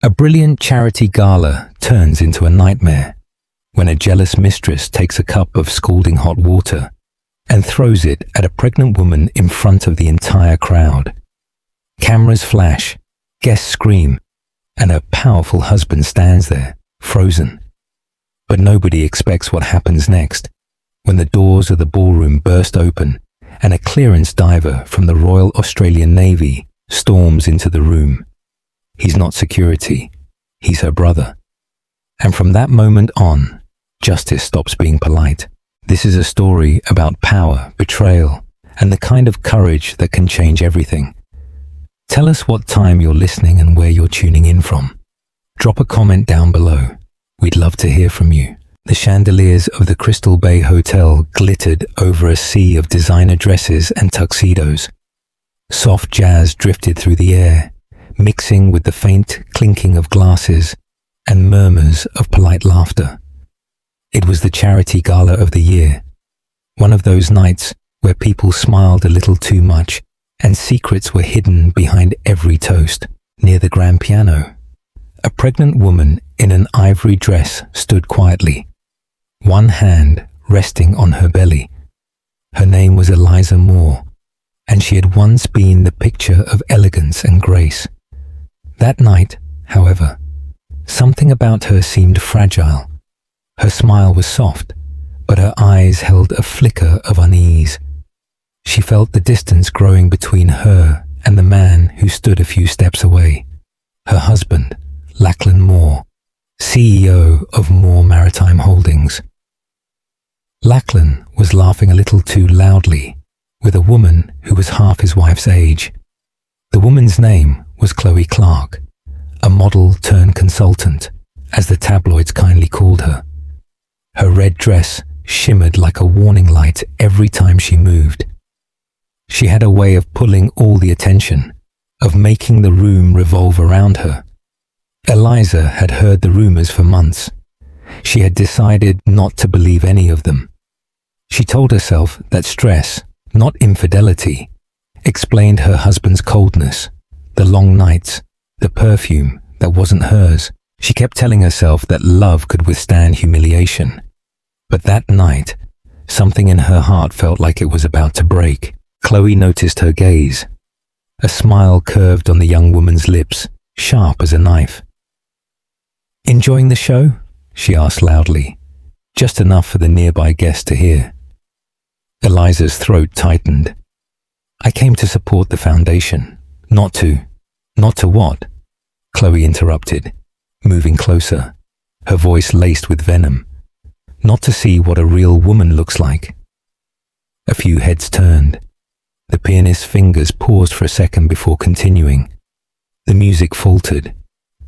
A brilliant charity gala turns into a nightmare when a jealous mistress takes a cup of scalding hot water and throws it at a pregnant woman in front of the entire crowd. Cameras flash, guests scream, and her powerful husband stands there, frozen. But nobody expects what happens next when the doors of the ballroom burst open and a clearance diver from the Royal Australian Navy storms into the room. He's not security, he's her brother. And from that moment on, justice stops being polite. This is a story about power, betrayal, and the kind of courage that can change everything. Tell us what time you're listening and where you're tuning in from. Drop a comment down below. We'd love to hear from you. The chandeliers of the Crystal Bay Hotel glittered over a sea of designer dresses and tuxedos. Soft jazz drifted through the air, mixing with the faint clinking of glasses and murmurs of polite laughter. It was the charity gala of the year, one of those nights where people smiled a little too much and secrets were hidden behind every toast. Near the grand piano, a pregnant woman in an ivory dress stood quietly, one hand resting on her belly. Her name was Eliza Moore, and she had once been the picture of elegance and grace. That night, however, something about her seemed fragile. Her smile was soft, but her eyes held a flicker of unease. She felt the distance growing between her and the man who stood a few steps away, her husband, Lachlan Moore, CEO of Moore Maritime Holdings. Lachlan was laughing a little too loudly with a woman who was half his wife's age. The woman's name was Chloe Clark, a model turned consultant, as the tabloids kindly called her. Her red dress shimmered like a warning light every time she moved. She had a way of pulling all the attention, of making the room revolve around her. Eliza had heard the rumors for months. She had decided not to believe any of them. She told herself that stress, not infidelity, explained her husband's coldness, the long nights, the perfume that wasn't hers. She kept telling herself that love could withstand humiliation. But that night, something in her heart felt like it was about to break. Chloe noticed her gaze. A smile curved on the young woman's lips, sharp as a knife. "Enjoying the show?" she asked loudly, just enough for the nearby guest to hear. Eliza's throat tightened. "I came to support the foundation, not to..." "Not to what?" Chloe interrupted, moving closer, her voice laced with venom. "Not to see what a real woman looks like." A few heads turned. The pianist's fingers paused for a second before continuing. The music faltered.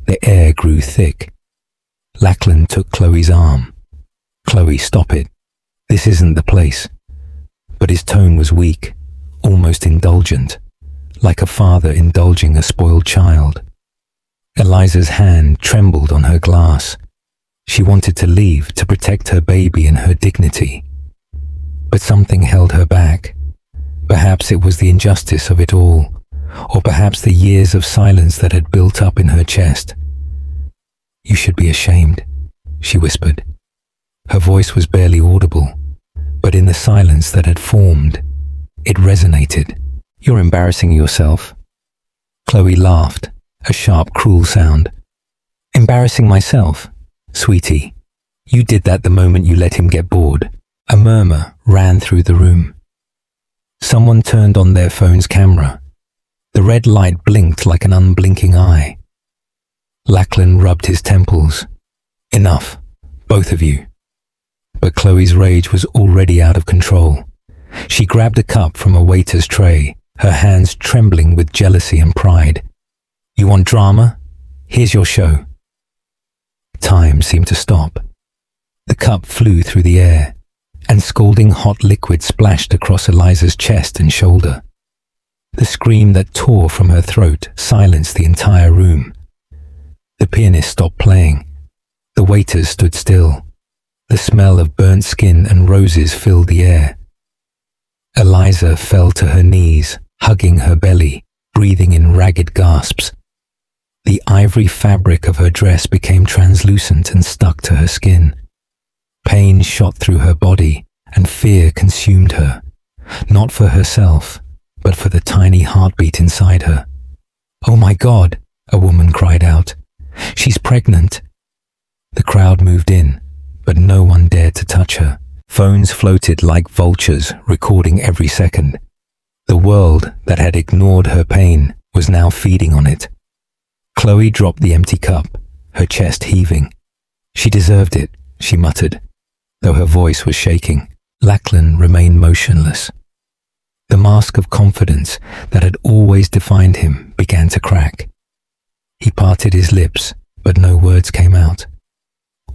The air grew thick. Lachlan took Chloe's arm. "Chloe, stop it. This isn't the place." But his tone was weak, almost indulgent, like a father indulging a spoiled child. Eliza's hand trembled on her glass. She wanted to leave to protect her baby and her dignity. But something held her back. Perhaps it was the injustice of it all, or perhaps the years of silence that had built up in her chest. "You should be ashamed," she whispered. Her voice was barely audible, but in the silence that had formed, it resonated. "You're embarrassing yourself." Chloe laughed, a sharp, cruel sound. "Embarrassing myself? Sweetie, you did that the moment you let him get bored." A murmur ran through the room. Someone turned on their phone's camera. The red light blinked like an unblinking eye. Lachlan rubbed his temples. "Enough, both of you." But Chloe's rage was already out of control. She grabbed a cup from a waiter's tray, her hands trembling with jealousy and pride. "You want drama? Here's your show." Time seemed to stop. The cup flew through the air, and scalding hot liquid splashed across Eliza's chest and shoulder. The scream that tore from her throat silenced the entire room. The pianist stopped playing. The waiters stood still. The smell of burnt skin and roses filled the air. Eliza fell to her knees, hugging her belly, breathing in ragged gasps. The ivory fabric of her dress became translucent and stuck to her skin. Pain shot through her body and fear consumed her, not for herself, but for the tiny heartbeat inside her. "Oh my God," a woman cried out. "She's pregnant." The crowd moved in, but no one dared to touch her. Phones floated like vultures, recording every second. The world that had ignored her pain was now feeding on it. Chloe dropped the empty cup, her chest heaving. She deserved it, she muttered, though her voice was shaking. Lachlan remained motionless. The mask of confidence that had always defined him began to crack. He parted his lips, but no words came out.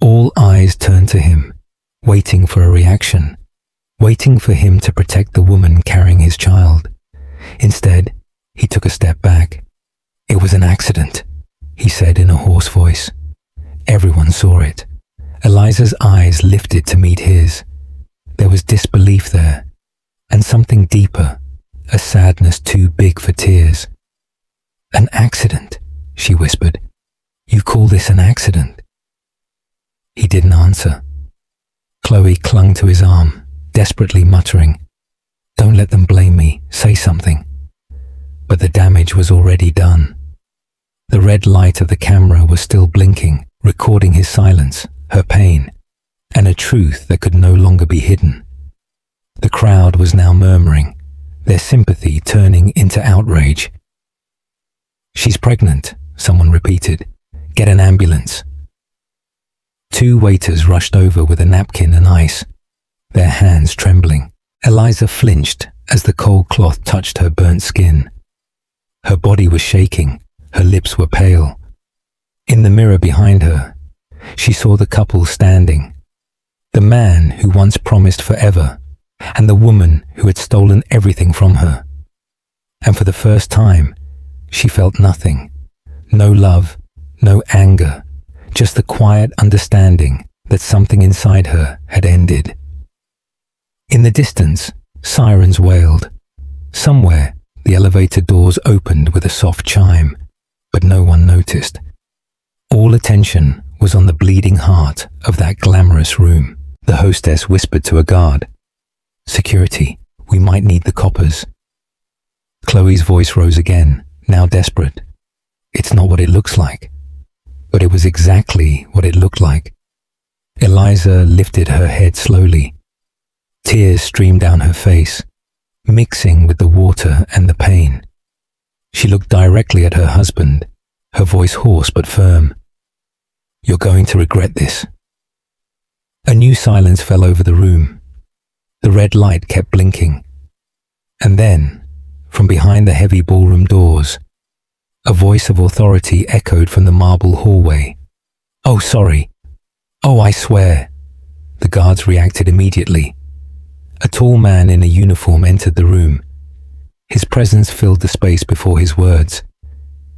All eyes turned to him, waiting for a reaction, waiting for him to protect the woman carrying his child. Instead, he took a step back. "It was an accident," he said in a hoarse voice. Everyone saw it. Eliza's eyes lifted to meet his. There was disbelief there, and something deeper, a sadness too big for tears. "An accident," she whispered. "You call this an accident?" He didn't answer. Chloe clung to his arm, desperately muttering, "Don't let them blame me, say something." But the damage was already done. The red light of the camera was still blinking, recording his silence, her pain, and a truth that could no longer be hidden. The crowd was now murmuring, their sympathy turning into outrage. "She's pregnant," someone repeated. "Get an ambulance." Two waiters rushed over with a napkin and ice, their hands trembling. Eliza flinched as the cold cloth touched her burnt skin. Her body was shaking, her lips were pale. In the mirror behind her, she saw the couple standing. The man who once promised forever, and the woman who had stolen everything from her. And for the first time, she felt nothing. No love, no anger, just the quiet understanding that something inside her had ended. In the distance, sirens wailed. Somewhere, the elevator doors opened with a soft chime, but no one noticed. All attention was on the bleeding heart of that glamorous room. The hostess whispered to a guard, "Security, we might need the coppers." Chloe's voice rose again, now desperate. "It's not what it looks like." But it was exactly what it looked like. Eliza lifted her head slowly. Tears streamed down her face, mixing with the water and the pain. She looked directly at her husband, her voice hoarse but firm. "You're going to regret this." A new silence fell over the room. The red light kept blinking. And then, from behind the heavy ballroom doors, a voice of authority echoed from the marble hallway. "Oh, sorry. Oh, I swear." The guards reacted immediately. A tall man in a uniform entered the room. His presence filled the space before his words.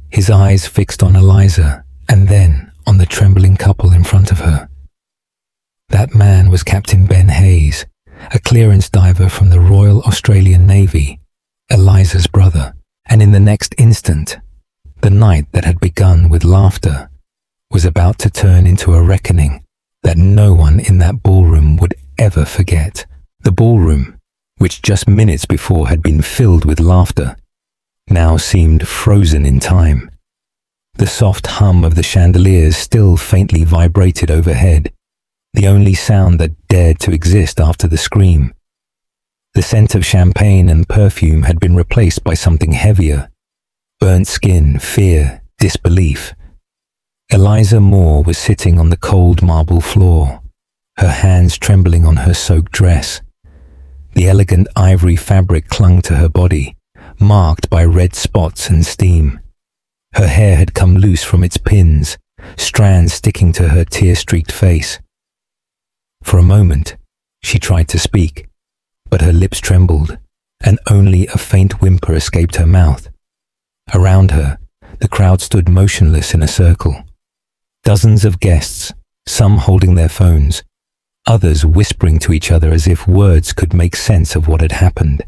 His eyes fixed on Eliza and then on the trembling couple in front of her. That man was Captain Ben Hayes, a clearance diver from the Royal Australian Navy, Eliza's brother. And in the next instant, the night that had begun with laughter was about to turn into a reckoning that no one in that ballroom would ever forget. The ballroom, which just minutes before had been filled with laughter, now seemed frozen in time. The soft hum of the chandeliers still faintly vibrated overhead, the only sound that dared to exist after the scream. The scent of champagne and perfume had been replaced by something heavier. Burnt skin, fear, disbelief. Eliza Moore was sitting on the cold marble floor, her hands trembling on her soaked dress. The elegant ivory fabric clung to her body, marked by red spots and steam. Her hair had come loose from its pins, strands sticking to her tear-streaked face. For a moment, she tried to speak, but her lips trembled, and only a faint whimper escaped her mouth. Around her, the crowd stood motionless in a circle. Dozens of guests, some holding their phones, others whispering to each other as if words could make sense of what had happened.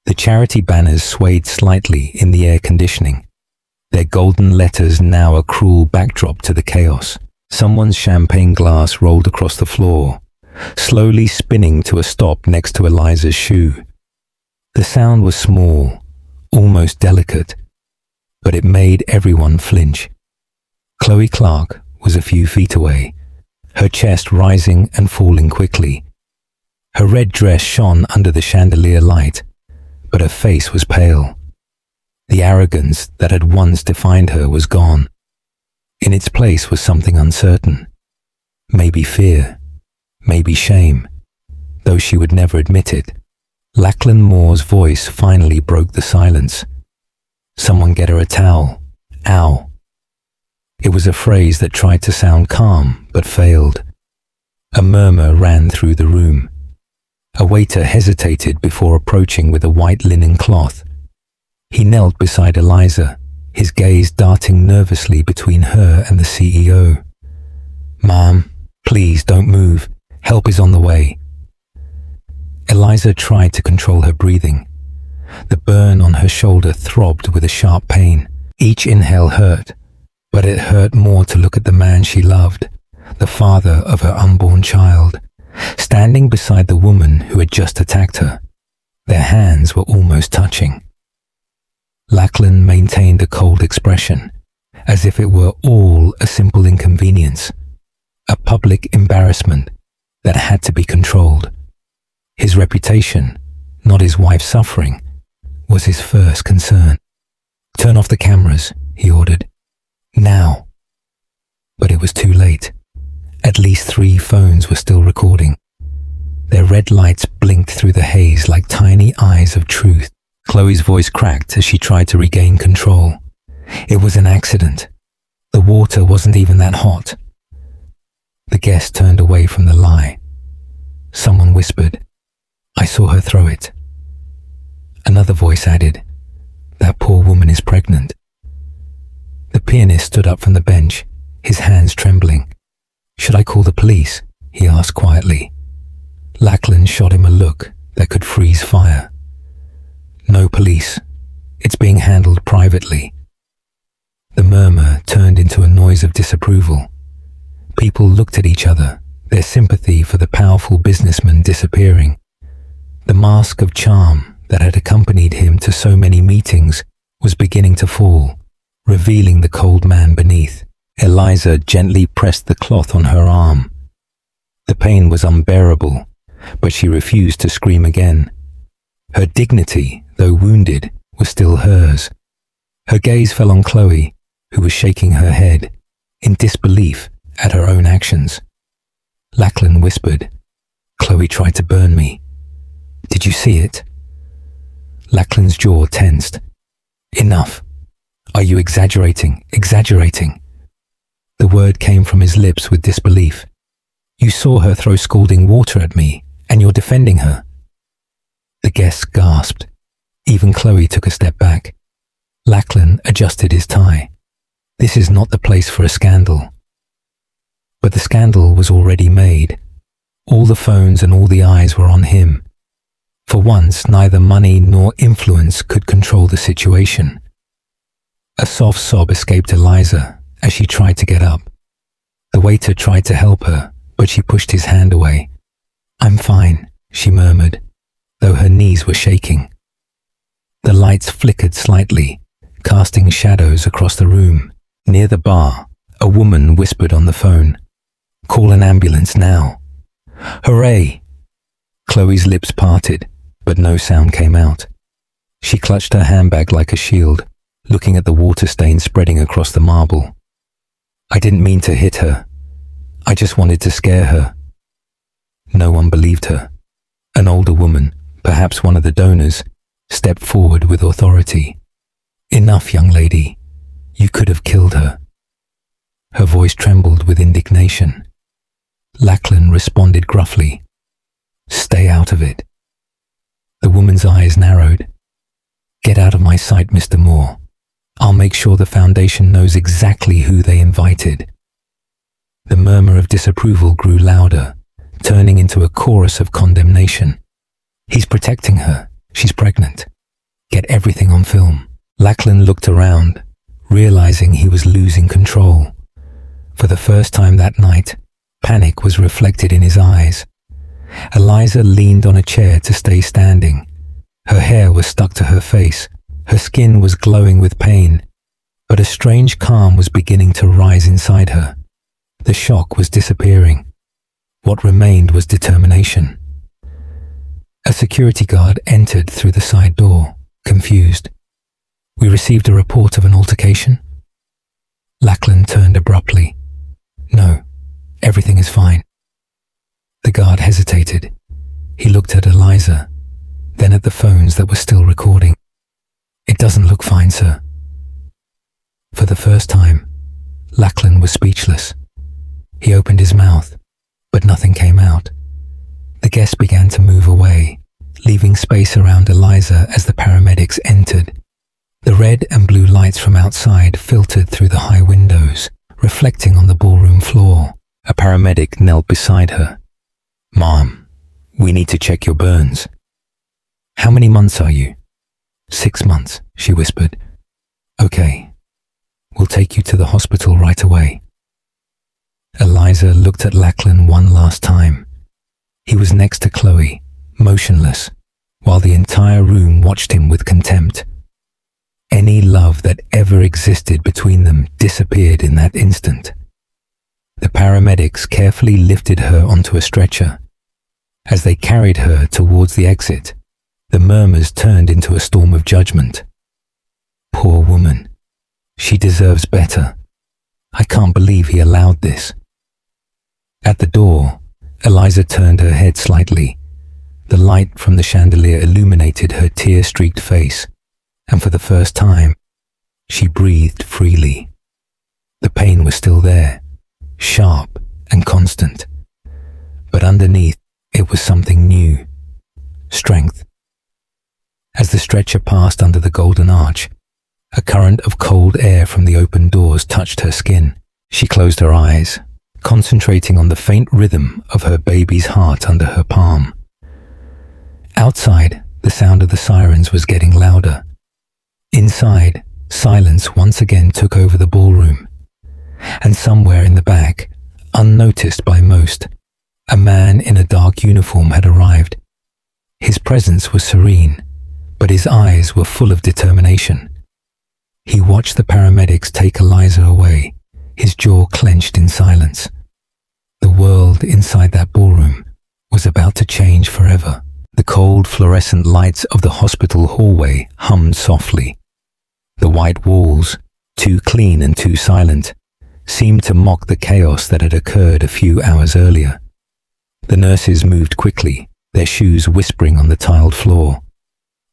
The charity banners swayed slightly in the air conditioning. their golden letters now a cruel backdrop to the chaos. Someone's champagne glass rolled across the floor, slowly spinning to a stop next to Eliza's shoe. The sound was small, almost delicate, but it made everyone flinch. Chloe Clark was a few feet away, her chest rising and falling quickly. Her red dress shone under the chandelier light, but her face was pale. The arrogance that had once defined her was gone. In its place was something uncertain. Maybe fear, maybe shame, though she would never admit it. Lachlan Moore's voice finally broke the silence. "Someone get her a towel. Ow." It was a phrase that tried to sound calm, but failed. A murmur ran through the room. A waiter hesitated before approaching with a white linen cloth. He knelt beside Eliza, his gaze darting nervously between her and the CEO. "Ma'am, please don't move. Help is on the way." Eliza tried to control her breathing. The burn on her shoulder throbbed with a sharp pain. Each inhale hurt, but it hurt more to look at the man she loved, the father of her unborn child, standing beside the woman who had just attacked her. Their hands were almost touching. Lachlan maintained a cold expression, as if it were all a simple inconvenience, a public embarrassment that had to be controlled. His reputation, not his wife's suffering, was his first concern. "Turn off the cameras," he ordered. "Now." But it was too late. At least 3 phones were still recording. Their red lights blinked through the haze like tiny eyes of truth. Chloe's voice cracked as she tried to regain control. It was an accident. The water wasn't even that hot. The guest turned away from the lie. Someone whispered, "I saw her throw it." Another voice added, "That poor woman is pregnant." The pianist stood up from the bench, his hands trembling. "Should I call the police?" he asked quietly. Lachlan shot him a look that could freeze fire. "No police. It's being handled privately." The murmur turned into a noise of disapproval. People looked at each other, their sympathy for the powerful businessman disappearing. The mask of charm that had accompanied him to so many meetings was beginning to fall, revealing the cold man beneath. Eliza gently pressed the cloth on her arm. The pain was unbearable, but she refused to scream again. Her dignity, though wounded, was still hers. Her gaze fell on Chloe, who was shaking her head, in disbelief at her own actions. Lachlan whispered, "Chloe tried to burn me. Did you see it?" Lachlan's jaw tensed. "Enough. Are you exaggerating? Exaggerating." The word came from his lips with disbelief. "You saw her throw scalding water at me, and you're defending her." The guests gasped. Even Chloe took a step back. Lachlan adjusted his tie. This is not the place for a scandal. But the scandal was already made. All the phones and all the eyes were on him. For once, neither money nor influence could control the situation. A soft sob escaped Eliza as she tried to get up. The waiter tried to help her, but she pushed his hand away. "I'm fine," she murmured, though her knees were shaking. The lights flickered slightly, casting shadows across the room. Near the bar, a woman whispered on the phone, "Call an ambulance now." "Hooray!" Chloe's lips parted, but no sound came out. She clutched her handbag like a shield, looking at the water stain spreading across the marble. "I didn't mean to hit her. I just wanted to scare her." No one believed her. An older woman, perhaps one of the donors, stepped forward with authority. "Enough, young lady. You could have killed her." Her voice trembled with indignation. Lachlan responded gruffly, "Stay out of it." The woman's eyes narrowed. "Get out of my sight, Mr. Moore. I'll make sure the Foundation knows exactly who they invited." The murmur of disapproval grew louder, turning into a chorus of condemnation. "He's protecting her. She's pregnant. Get everything on film." Lachlan looked around, realizing he was losing control. For the first time that night, panic was reflected in his eyes. Eliza leaned on a chair to stay standing. Her hair was stuck to her face. Her skin was glowing with pain, but a strange calm was beginning to rise inside her. The shock was disappearing. What remained was determination. A security guard entered through the side door, confused. "We received a report of an altercation." Lachlan turned abruptly. "No, everything is fine." The guard hesitated. He looked at Eliza, then at the phones that were still recording. "It doesn't look fine, sir." For the first time, Lachlan was speechless. He opened his mouth, but nothing came out. The guests began to move away, leaving space around Eliza as the paramedics entered. The red and blue lights from outside filtered through the high windows, reflecting on the ballroom floor. A paramedic knelt beside her. "Mom, we need to check your burns." "How many months are you?" "6 months," she whispered. "Okay, we'll take you to the hospital right away." Eliza looked at Lachlan one last time. He was next to Chloe, motionless, while the entire room watched him with contempt. Any love that ever existed between them disappeared in that instant. The paramedics carefully lifted her onto a stretcher. As they carried her towards the exit, the murmurs turned into a storm of judgment. "Poor woman. She deserves better. I can't believe he allowed this." At the door, Eliza turned her head slightly. The light from the chandelier illuminated her tear-streaked face, and for the first time, she breathed freely. The pain was still there, sharp and constant, but underneath it was something new. Strength. As the stretcher passed under the golden arch, a current of cold air from the open doors touched her skin. She closed her eyes, concentrating on the faint rhythm of her baby's heart under her palm. Outside, the sound of the sirens was getting louder. Inside, silence once again took over the ballroom. And somewhere in the back, unnoticed by most, a man in a dark uniform had arrived. His presence was serene, but his eyes were full of determination. He watched the paramedics take Eliza away, his jaw clenched in silence. The world inside that ballroom was about to change forever. The cold fluorescent lights of the hospital hallway hummed softly. The white walls, too clean and too silent, seemed to mock the chaos that had occurred a few hours earlier. The nurses moved quickly, their shoes whispering on the tiled floor.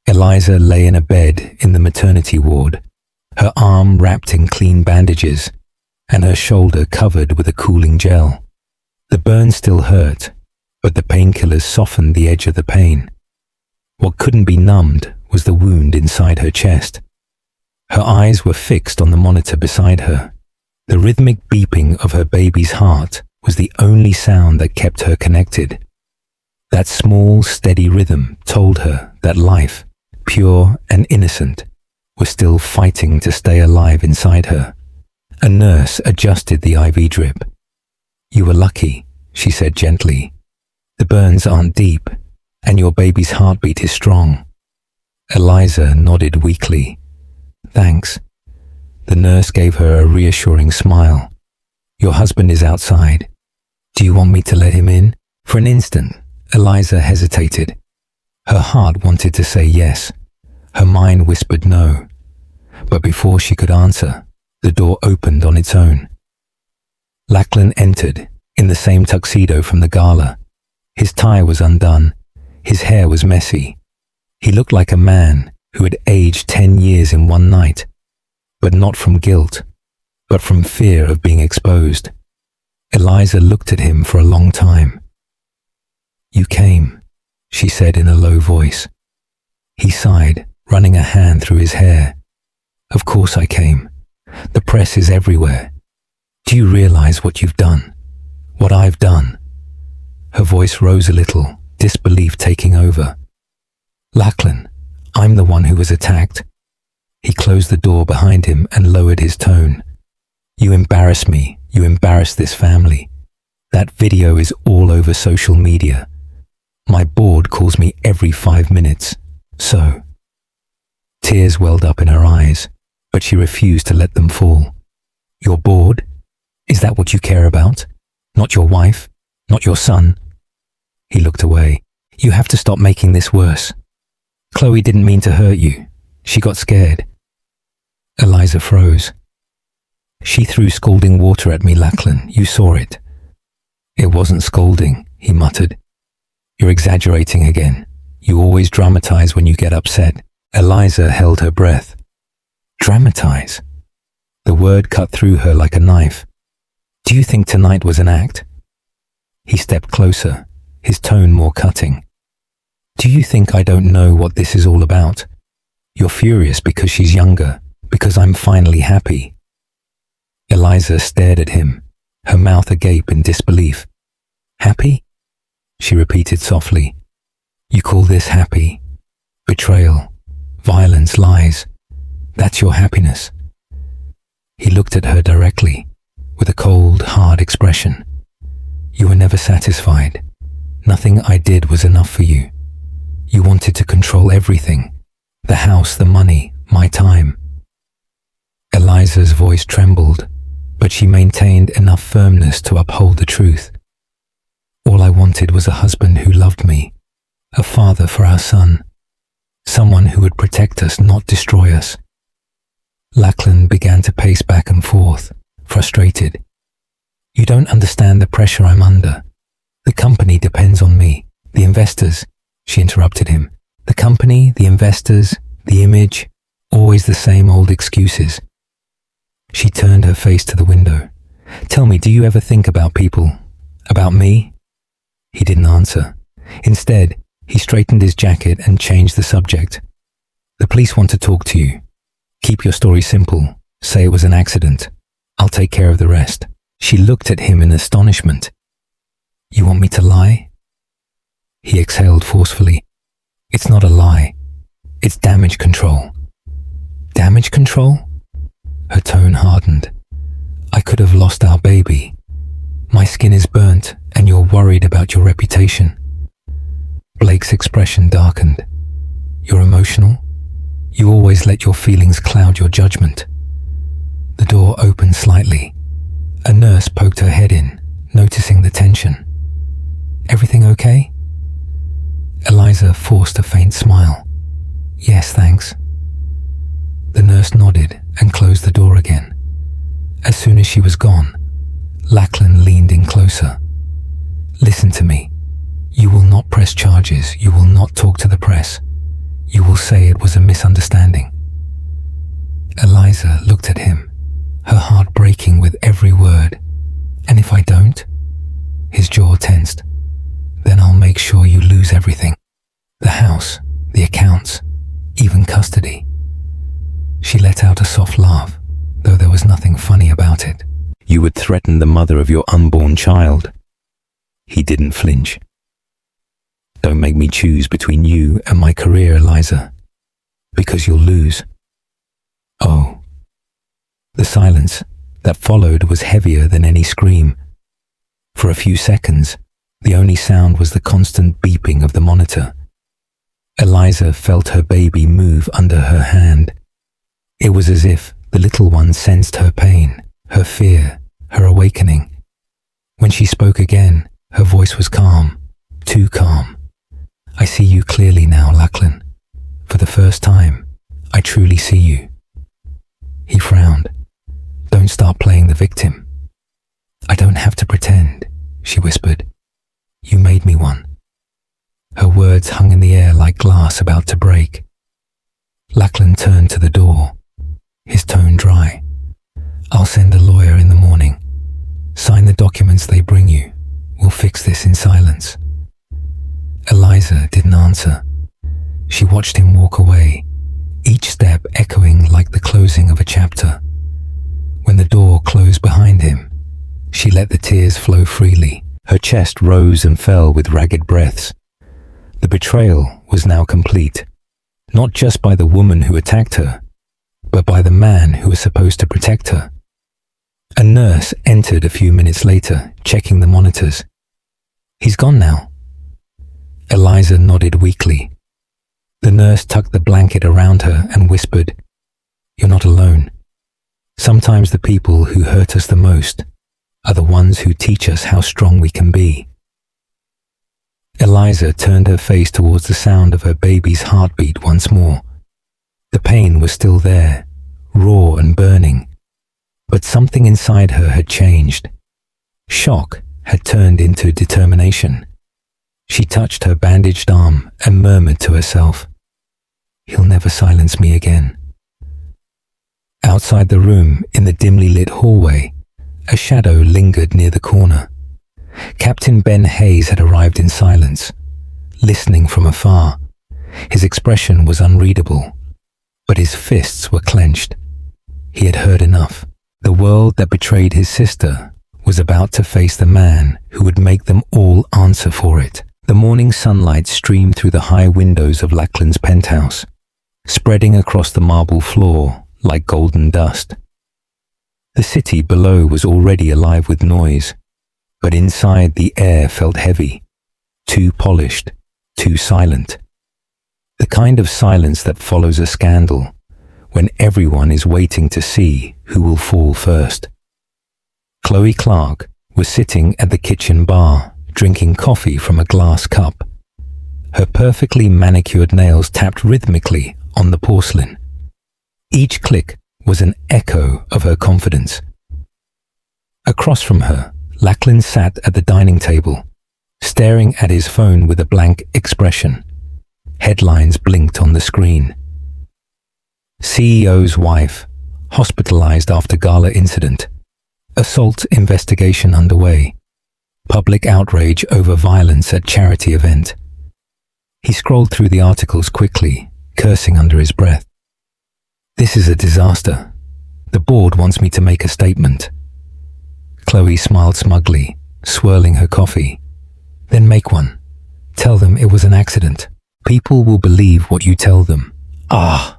Eliza lay in a bed in the maternity ward, her arm wrapped in clean bandages, and her shoulder covered with a cooling gel. The burn still hurt, but the painkillers softened the edge of the pain. What couldn't be numbed was the wound inside her chest. Her eyes were fixed on the monitor beside her. The rhythmic beeping of her baby's heart was the only sound that kept her connected. That small, steady rhythm told her that life, pure and innocent, was still fighting to stay alive inside her. A nurse adjusted the IV drip. "You were lucky," she said gently. "The burns aren't deep, and your baby's heartbeat is strong." Eliza nodded weakly. "Thanks." The nurse gave her a reassuring smile. "Your husband is outside. Do you want me to let him in?" For an instant, Eliza hesitated. Her heart wanted to say yes. Her mind whispered no. But before she could answer, the door opened on its own. Lachlan entered, in the same tuxedo from the gala. His tie was undone. His hair was messy. He looked like a man who had aged 10 years in one night, but not from guilt, but from fear of being exposed. Eliza looked at him for a long time. "You came," she said in a low voice. He sighed, running a hand through his hair. "Of course I came. The press is everywhere. Do you realize what you've done? What I've done?" Her voice rose a little, disbelief taking over. "Lachlan, I'm the one who was attacked." He closed the door behind him and lowered his tone. You embarrass me. You embarrass this family. That video is all over social media. My board calls me every 5 minutes. So. Tears welled up in her eyes, but she refused to let them fall. Your board? Is that what you care about? Not your wife? Not your son? He looked away. You have to stop making this worse. Chloe didn't mean to hurt you. She got scared. Eliza froze. She threw scalding water at me, Lachlan. You saw it. It wasn't scalding, he muttered. You're exaggerating again. You always dramatize when you get upset. Eliza held her breath. Dramatize? The word cut through her like a knife. Do you think tonight was an act? He stepped closer, his tone more cutting. Do you think I don't know what this is all about? You're furious because she's younger, because I'm finally happy. Eliza stared at him, her mouth agape in disbelief. Happy? She repeated softly. You call this happy? Betrayal, violence, lies. That's your happiness. He looked at her directly, with a cold, hard expression. You were never satisfied. Nothing I did was enough for you. You wanted to control everything. The house, the money, my time. Eliza's voice trembled, but she maintained enough firmness to uphold the truth. All I wanted was a husband who loved me, a father for our son, someone who would protect us, not destroy us. Lachlan began to pace back and forth, frustrated. You don't understand the pressure I'm under. The company depends on me. The investors, she interrupted him. The company, the investors, the image, always the same old excuses. She turned her face to the window. Tell me, do you ever think about people? About me? He didn't answer. Instead, he straightened his jacket and changed the subject. The police want to talk to you. Keep your story simple. Say it was an accident. I'll take care of the rest. She looked at him in astonishment. You want me to lie? He exhaled forcefully. It's not a lie. It's damage control. Damage control? Her tone hardened. I could have lost our baby. My skin is burnt and you're worried about your reputation. Blake's expression darkened. You're emotional? You always let your feelings cloud your judgment. The door opened slightly. A nurse poked her head in, noticing the tension. Everything okay? Eliza forced a faint smile. Yes, thanks. The nurse nodded and closed the door again. As soon as she was gone, Lachlan leaned in closer. Listen to me. You will not press charges. You will not talk to the press. You will say it was a misunderstanding. Eliza looked at him, her heart breaking with every word. And if I don't? His jaw tensed. Then I'll make sure you lose everything. The house, the accounts, even custody. She let out a soft laugh, though there was nothing funny about it. You would threaten the mother of your unborn child. He didn't flinch. Don't make me choose between you and my career, Eliza, because you'll lose. Oh. The silence that followed was heavier than any scream. For a few seconds, the only sound was the constant beeping of the monitor. Eliza felt her baby move under her hand. It was as if the little one sensed her pain, her fear, her awakening. When she spoke again, her voice was calm, too calm. I see you clearly now, Lachlan. For the first time, I truly see you. He frowned. Don't start playing the victim. I don't have to pretend, she whispered. You made me one. Her words hung in the air like glass about to break. Lachlan turned to the door, his tone dry. I'll send a lawyer in the morning. Sign the documents they bring you. We'll fix this in silence. Eliza didn't answer. She watched him walk away, each step echoing like the closing of a chapter. When the door closed behind him, she let the tears flow freely. Her chest rose and fell with ragged breaths. The betrayal was now complete, not just by the woman who attacked her, but by the man who was supposed to protect her. A nurse entered a few minutes later, checking the monitors. "He's gone now." Eliza nodded weakly. The nurse tucked the blanket around her and whispered, "You're not alone. Sometimes the people who hurt us the most are the ones who teach us how strong we can be." Eliza turned her face towards the sound of her baby's heartbeat once more. The pain was still there, raw and burning, but something inside her had changed. Shock had turned into determination. She touched her bandaged arm and murmured to herself, "He'll never silence me again." Outside the room, in the dimly lit hallway, a shadow lingered near the corner. Captain Ben Hayes had arrived in silence, listening from afar. His expression was unreadable, but his fists were clenched. He had heard enough. The world that betrayed his sister was about to face the man who would make them all answer for it. The morning sunlight streamed through the high windows of Lachlan's penthouse, spreading across the marble floor like golden dust. The city below was already alive with noise, but inside the air felt heavy, too polished, too silent. The kind of silence that follows a scandal, when everyone is waiting to see who will fall first. Chloe Clark was sitting at the kitchen bar, drinking coffee from a glass cup. Her perfectly manicured nails tapped rhythmically on the porcelain. Each click was an echo of her confidence. Across from her, Lachlan sat at the dining table, staring at his phone with a blank expression. Headlines blinked on the screen. CEO's wife, hospitalized after gala incident. Assault investigation underway. Public outrage over violence at charity event. He scrolled through the articles quickly, cursing under his breath. "This is a disaster. The board wants me to make a statement." Chloe smiled smugly, swirling her coffee. "Then make one. Tell them it was an accident. People will believe what you tell them." "Ah!"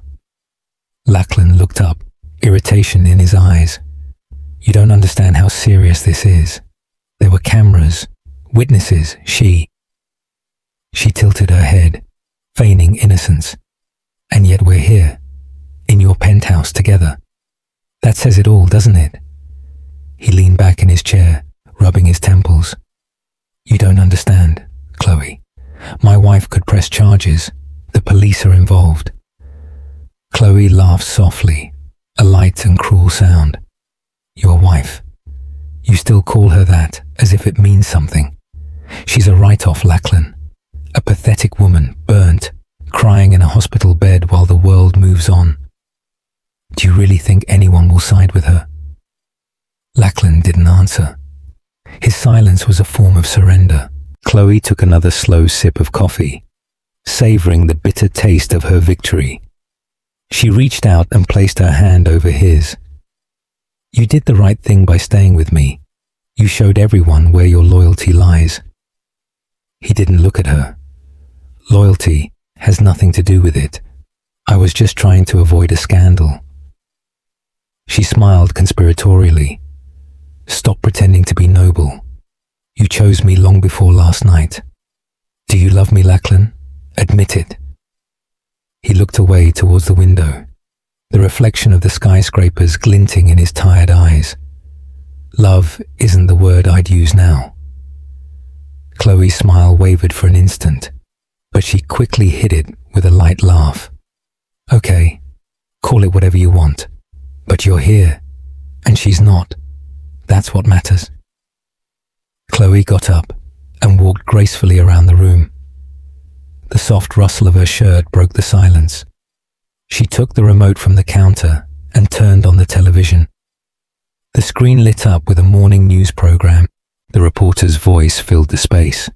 Lachlan looked up, irritation in his eyes. "You don't understand how serious this is. There were cameras, witnesses, She tilted her head, feigning innocence. "And yet we're here, in your penthouse together. That says it all, doesn't it?" He leaned back in his chair, rubbing his temples. "You don't understand, Chloe. My wife could press charges. The police are involved." Chloe laughed softly, a light and cruel sound. "Your wife. You still call her that as if it means something. She's a write-off, Lachlan. A pathetic woman, burnt, crying in a hospital bed while the world moves on. Do you really think anyone will side with her?" Lachlan didn't answer. His silence was a form of surrender. Chloe took another slow sip of coffee, savoring the bitter taste of her victory. She reached out and placed her hand over his. "You did the right thing by staying with me. You showed everyone where your loyalty lies." He didn't look at her. "Loyalty has nothing to do with it. I was just trying to avoid a scandal." She smiled conspiratorially. "Stop pretending to be noble. You chose me long before last night. Do you love me, Lachlan? Admit it." He looked away towards the window, the reflection of the skyscrapers glinting in his tired eyes. "Love isn't the word I'd use now." Chloe's smile wavered for an instant, but she quickly hid it with a light laugh. "Okay, call it whatever you want, but you're here, and she's not. That's what matters." Chloe got up and walked gracefully around the room. The soft rustle of her shirt broke the silence. She took the remote from the counter and turned on the television. The screen lit up with a morning news program. The reporter's voice filled the space.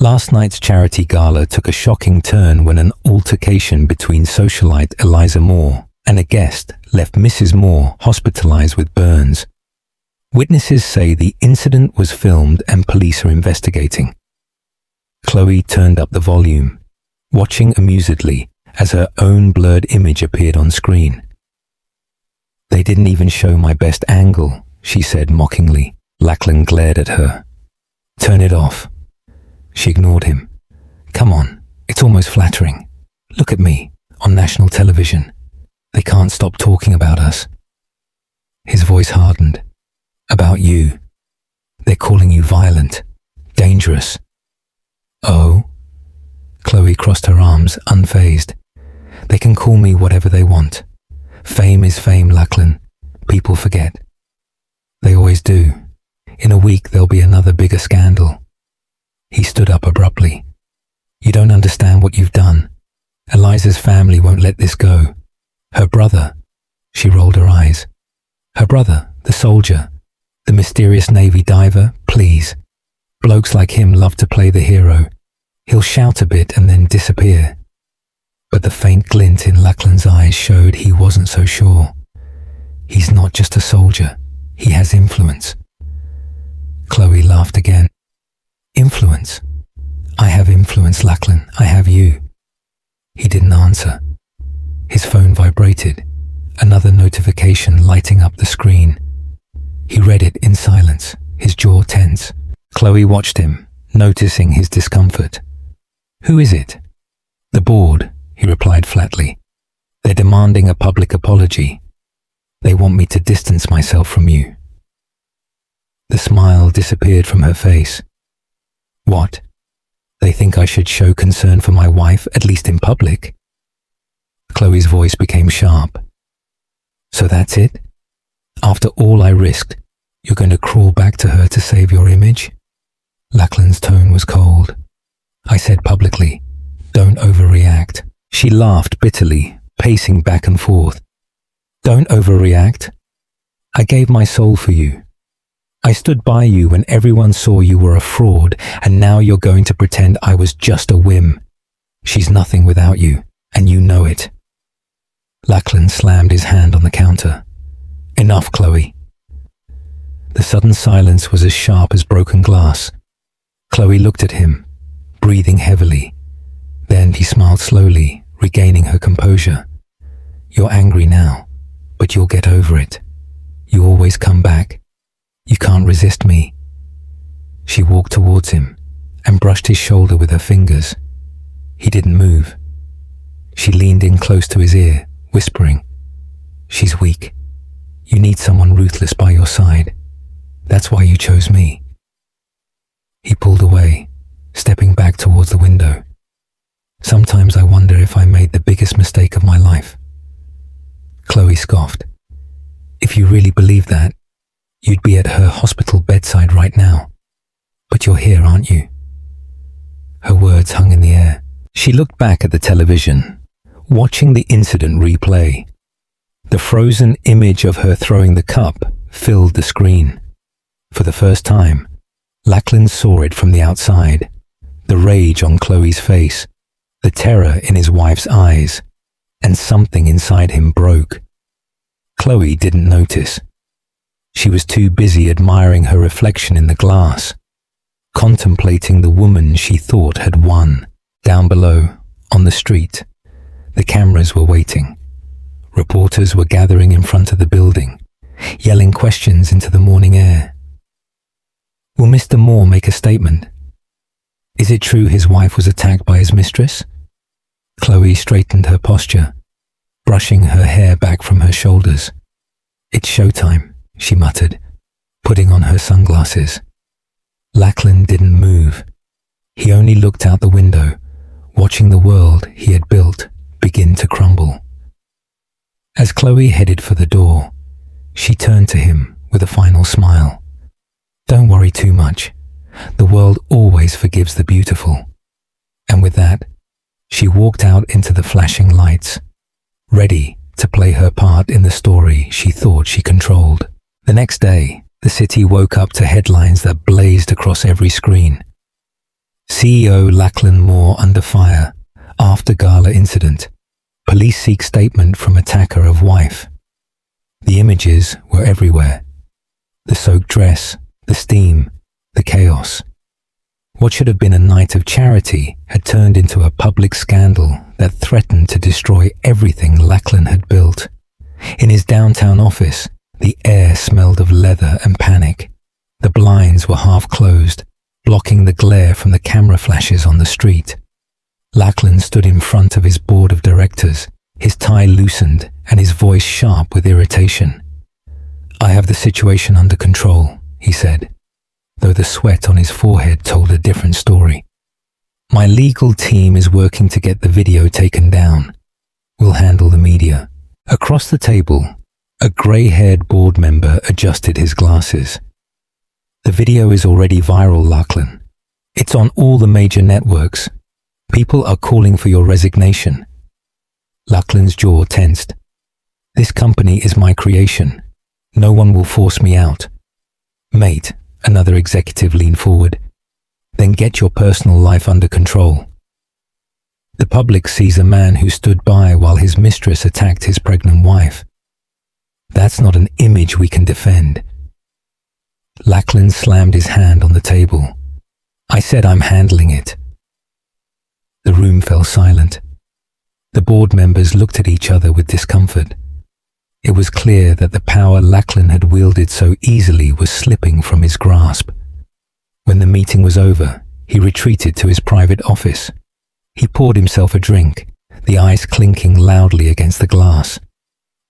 Last night's charity gala took a shocking turn when an altercation between socialite Eliza Moore and a guest left Mrs. Moore hospitalized with burns. Witnesses say the incident was filmed and police are investigating. Chloe turned up the volume, watching amusedly as her own blurred image appeared on screen. They didn't even show my best angle, she said mockingly. Lachlan glared at her. Turn it off. She ignored him. Come on, it's almost flattering. Look at me, on national television. They can't stop talking about us. His voice hardened. About you. They're calling you violent, dangerous. Oh? Chloe crossed her arms, unfazed. They can call me whatever they want. Fame is fame, Lachlan. People forget. They always do. In a week there'll be another bigger scandal. He stood up abruptly. You don't understand what you've done. Eliza's family won't let this go. Her brother. She rolled her eyes. Her brother, the soldier. The mysterious Navy diver, please. Blokes like him love to play the hero. He'll shout a bit and then disappear. But the faint glint in Lachlan's eyes showed he wasn't so sure. He's not just a soldier. He has influence. Chloe laughed again. Influence? I have influence, Lachlan. I have you. He didn't answer. His phone vibrated, another notification lighting up the screen. He read it in silence, his jaw tense. Chloe watched him, noticing his discomfort. Who is it? The board, he replied flatly. They're demanding a public apology. They want me to distance myself from you. The smile disappeared from her face. What? They think I should show concern for my wife, at least in public? Chloe's voice became sharp. So that's it? After all I risked, you're going to crawl back to her to save your image? Lachlan's tone was cold. I said publicly, don't overreact. She laughed bitterly, pacing back and forth. Don't overreact. I gave my soul for you. I stood by you when everyone saw you were a fraud, and now you're going to pretend I was just a whim. She's nothing without you, and you know it. Lachlan slammed his hand on the counter. Enough, Chloe. The sudden silence was as sharp as broken glass. Chloe looked at him, breathing heavily. Then he smiled slowly, regaining her composure. You're angry now, but you'll get over it. You always come back. You can't resist me. She walked towards him and brushed his shoulder with her fingers. He didn't move. She leaned in close to his ear, whispering, She's weak. You need someone ruthless by your side. That's why you chose me. He pulled away, stepping back towards the window. Sometimes I wonder if I made the biggest mistake of my life. Chloe scoffed. If you really believe that, you'd be at her hospital bedside right now. But you're here, aren't you? Her words hung in the air. She looked back at the television, watching the incident replay. The frozen image of her throwing the cup filled the screen. For the first time, Lachlan saw it from the outside. The rage on Chloe's face, the terror in his wife's eyes, and something inside him broke. Chloe didn't notice. She was too busy admiring her reflection in the glass, contemplating the woman she thought had won. Down below, on the street, the cameras were waiting. Reporters were gathering in front of the building, yelling questions into the morning air. Will Mr. Moore make a statement? Is it true his wife was attacked by his mistress? Chloe straightened her posture, brushing her hair back from her shoulders. It's showtime, she muttered, putting on her sunglasses. Lachlan didn't move. He only looked out the window, watching the world he had built begin to crumble. As Chloe headed for the door, she turned to him with a final smile. Don't worry too much. The world always forgives the beautiful. And with that, she walked out into the flashing lights, ready to play her part in the story she thought she controlled. The next day, the city woke up to headlines that blazed across every screen. CEO Lachlan Moore under fire after gala incident. Police seek statement from attacker of wife. The images were everywhere. The soaked dress, the steam, the chaos. What should have been a night of charity had turned into a public scandal that threatened to destroy everything Lachlan had built. In his downtown office, the air smelled of leather and panic. The blinds were half closed, blocking the glare from the camera flashes on the street. Lachlan stood in front of his board of directors, his tie loosened and his voice sharp with irritation. "I have the situation under control," he said, though the sweat on his forehead told a different story. "My legal team is working to get the video taken down. We'll handle the media." Across the table, a grey-haired board member adjusted his glasses. "The video is already viral, Lachlan. It's on all the major networks. People are calling for your resignation." Lachlan's jaw tensed. "This company is my creation. No one will force me out." "Mate," another executive leaned forward, "then get your personal life under control. The public sees a man who stood by while his mistress attacked his pregnant wife. That's not an image we can defend." Lachlan slammed his hand on the table. "I said I'm handling it." The room fell silent. The board members looked at each other with discomfort. It was clear that the power Lachlan had wielded so easily was slipping from his grasp. When the meeting was over, he retreated to his private office. He poured himself a drink, the ice clinking loudly against the glass.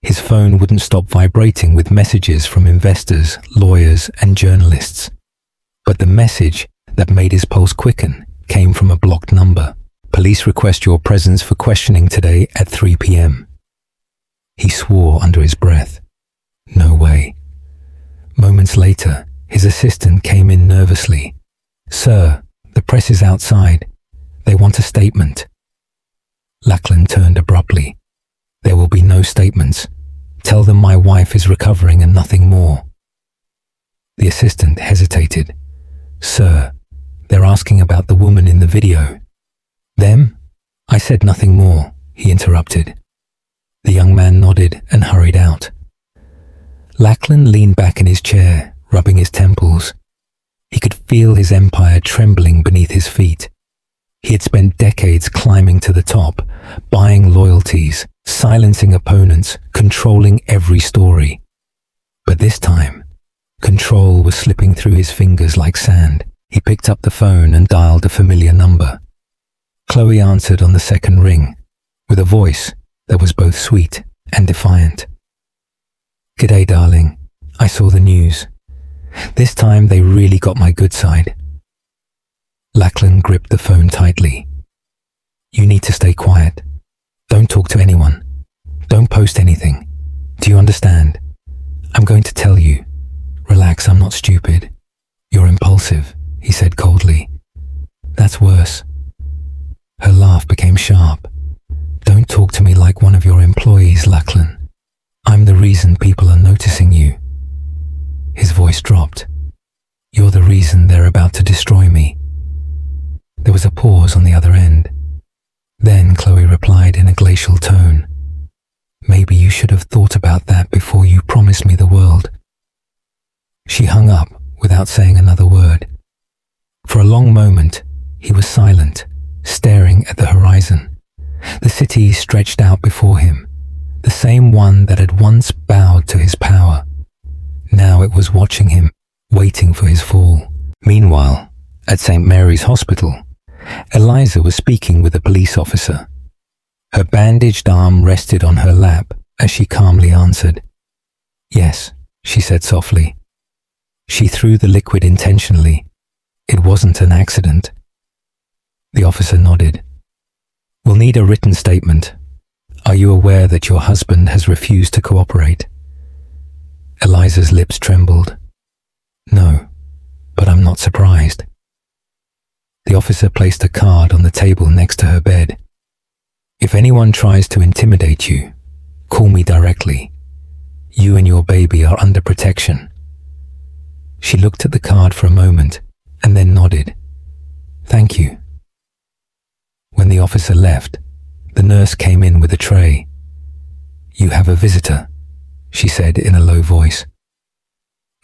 His phone wouldn't stop vibrating with messages from investors, lawyers, and journalists. But the message that made his pulse quicken came from a blocked number. "Police request your presence for questioning today at 3 p.m. He swore under his breath. No way. Moments later, his assistant came in nervously. "Sir, the press is outside. They want a statement." Lachlan turned abruptly. "There will be no statements. Tell them my wife is recovering and nothing more." The assistant hesitated. "Sir, they're asking about the woman in the video." "Them? I said nothing more," he interrupted. The young man nodded and hurried out. Lachlan leaned back in his chair, rubbing his temples. He could feel his empire trembling beneath his feet. He had spent decades climbing to the top, buying loyalties, silencing opponents, controlling every story. But this time, control was slipping through his fingers like sand. He picked up the phone and dialed a familiar number. Chloe answered on the second ring, with a voice that was both sweet and defiant. "G'day, darling. I saw the news. This time they really got my good side." Lachlan gripped the phone tightly. "You need to stay quiet. Don't talk to anyone. Don't post anything. Do you understand? I'm going to tell you. Relax, I'm not stupid. You're impulsive," he said coldly. "That's worse." Her laugh became sharp. "Don't talk to me like one of your employees, Lachlan. I'm the reason people are noticing you." His voice dropped. "You're the reason they're about to destroy me." There was a pause on the other end. Then Chloe replied in a glacial tone. "Maybe you should have thought about that before you promised me the world." She hung up without saying another word. For a long moment, he was silent, staring at the horizon. The city stretched out before him, the same one that had once bowed to his power. Now it was watching him, waiting for his fall. Meanwhile, at St. Mary's Hospital, Eliza was speaking with a police officer. Her bandaged arm rested on her lap as she calmly answered. "Yes," she said softly. She threw the liquid intentionally. It wasn't an accident. The officer nodded. "We'll need a written statement. Are you aware that your husband has refused to cooperate?" Eliza's lips trembled. "No, but I'm not surprised." The officer placed a card on the table next to her bed. "If anyone tries to intimidate you, call me directly. You and your baby are under protection." She looked at the card for a moment and then nodded. "Thank you." When the officer left, the nurse came in with a tray. "You have a visitor," she said in a low voice.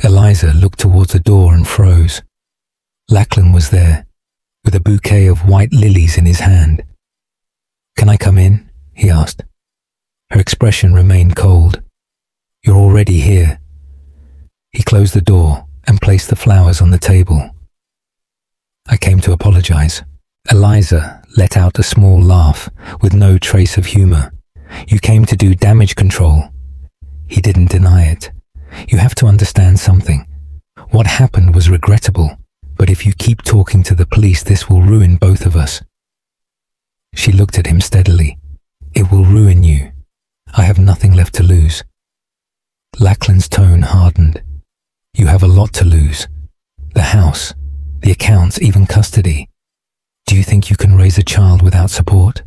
Eliza looked towards the door and froze. Lachlan was there, with a bouquet of white lilies in his hand. "Can I come in?" he asked. Her expression remained cold. You're already here." He closed the door and placed the flowers on the table. "I came to apologize." Eliza let out a small laugh with no trace of humor. "You came to do damage control." He didn't deny it. "You have to understand something. What happened was regrettable, but if you keep talking to the police, this will ruin both of us." She looked at him steadily. "It will ruin you. I have nothing left to lose." Lachlan's tone hardened. "You have a lot to lose. The house, the accounts, even custody. Do you think you can raise a child without support?"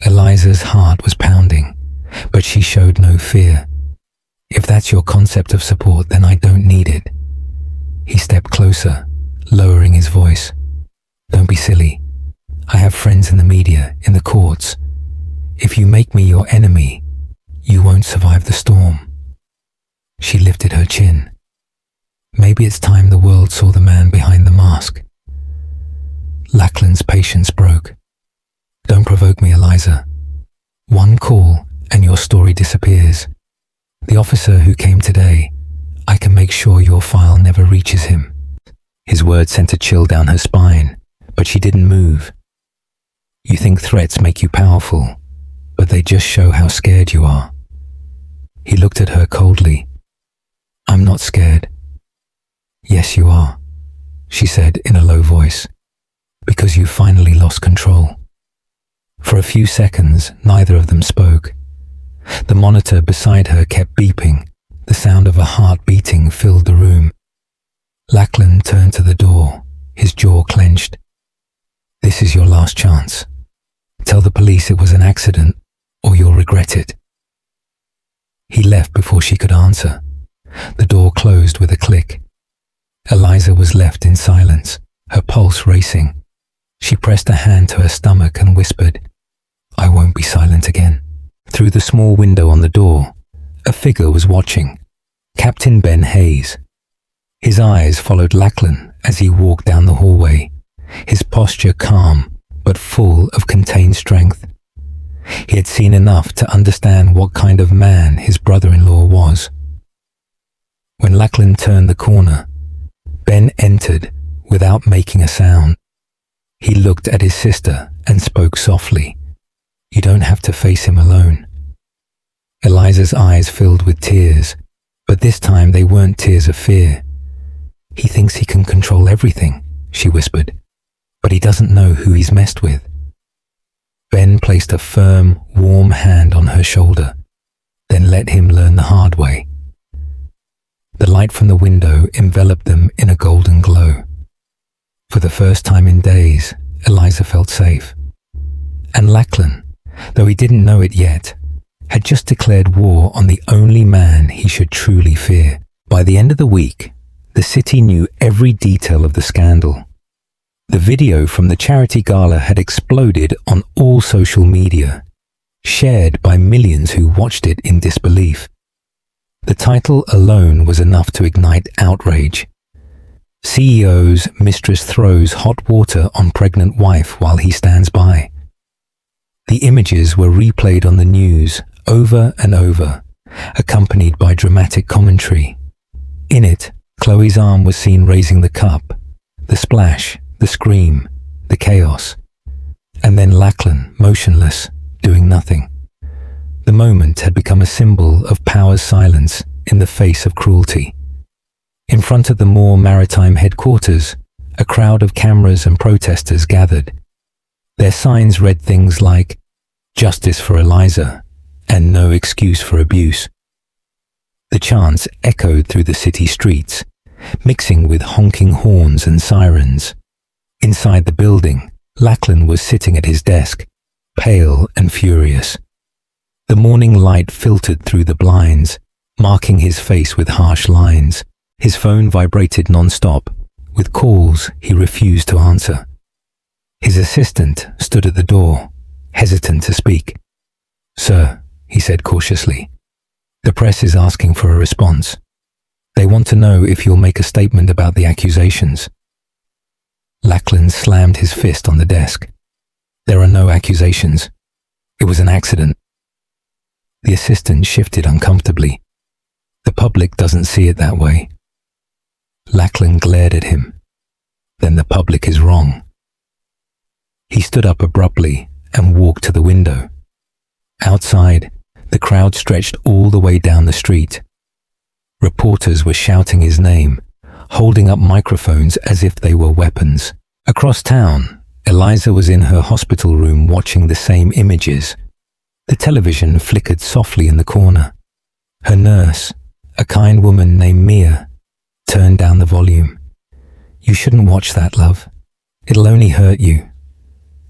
Eliza's heart was pounding, but she showed no fear. "If that's your concept of support, then I don't need it." He stepped closer, lowering his voice. "Don't be silly. I have friends in the media, in the courts. If you make me your enemy, you won't survive the storm." She lifted her chin. "Maybe it's time the world saw the man behind the mask." Lachlan's patience broke. "Don't provoke me, Eliza. One call and your story disappears. The officer who came today, I can make sure your file never reaches him." His words sent a chill down her spine, but she didn't move. "You think threats make you powerful, but they just show how scared you are." He looked at her coldly. "I'm not scared." "Yes, you are," she said in a low voice, "because you finally lost control." For a few seconds, neither of them spoke. The monitor beside her kept beeping. The sound of a heart beating filled the room. Lachlan turned to the door, his jaw clenched. "This is your last chance. Tell the police it was an accident, or you'll regret it." He left before she could answer. The door closed with a click. Eliza was left in silence, her pulse racing. She pressed a hand to her stomach and whispered, "I won't be silent again." Through the small window on the door, a figure was watching, Captain Ben Hayes. His eyes followed Lachlan as he walked down the hallway, his posture calm but full of contained strength. He had seen enough to understand what kind of man his brother-in-law was. When Lachlan turned the corner, Ben entered without making a sound. He looked at his sister and spoke softly. "You don't have to face him alone." Eliza's eyes filled with tears, but this time they weren't tears of fear. "He thinks he can control everything," she whispered, "but he doesn't know who he's messed with." Ben placed a firm, warm hand on her shoulder, then let him learn the hard way. The light from the window enveloped them in a golden glow. For the first time in days, Eliza felt safe. And Lachlan, though he didn't know it yet, had just declared war on the only man he should truly fear. By the end of the week, the city knew every detail of the scandal. The video from the charity gala had exploded on all social media, shared by millions who watched it in disbelief. The title alone was enough to ignite outrage. CEO's mistress throws hot water on pregnant wife while he stands by. The images were replayed on the news over and over, accompanied by dramatic commentary. In it, Chloe's arm was seen raising the cup, the splash, the scream, the chaos, and then Lachlan, motionless, doing nothing. The moment had become a symbol of power's silence in the face of cruelty. In front of the Moore Maritime headquarters, a crowd of cameras and protesters gathered. Their signs read things like, "Justice for Eliza," and "No excuse for abuse." The chants echoed through the city streets, mixing with honking horns and sirens. Inside the building, Lachlan was sitting at his desk, pale and furious. The morning light filtered through the blinds, marking his face with harsh lines. His phone vibrated non-stop, with calls he refused to answer. His assistant stood at the door, hesitant to speak. "Sir," he said cautiously, "the press is asking for a response. They want to know if you'll make a statement about the accusations." Lachlan slammed his fist on the desk. "There are no accusations. It was an accident." The assistant shifted uncomfortably. The public doesn't see it that way. Lachlan glared at him. Then the public is wrong. He stood up abruptly and walked to the window. Outside, the crowd stretched all the way down the street. Reporters were shouting his name, holding up microphones as if they were weapons. Across town, Eliza was in her hospital room watching the same images. The television flickered softly in the corner. Her nurse, a kind woman named Mia, turned down the volume. "You shouldn't watch that, love. It'll only hurt you."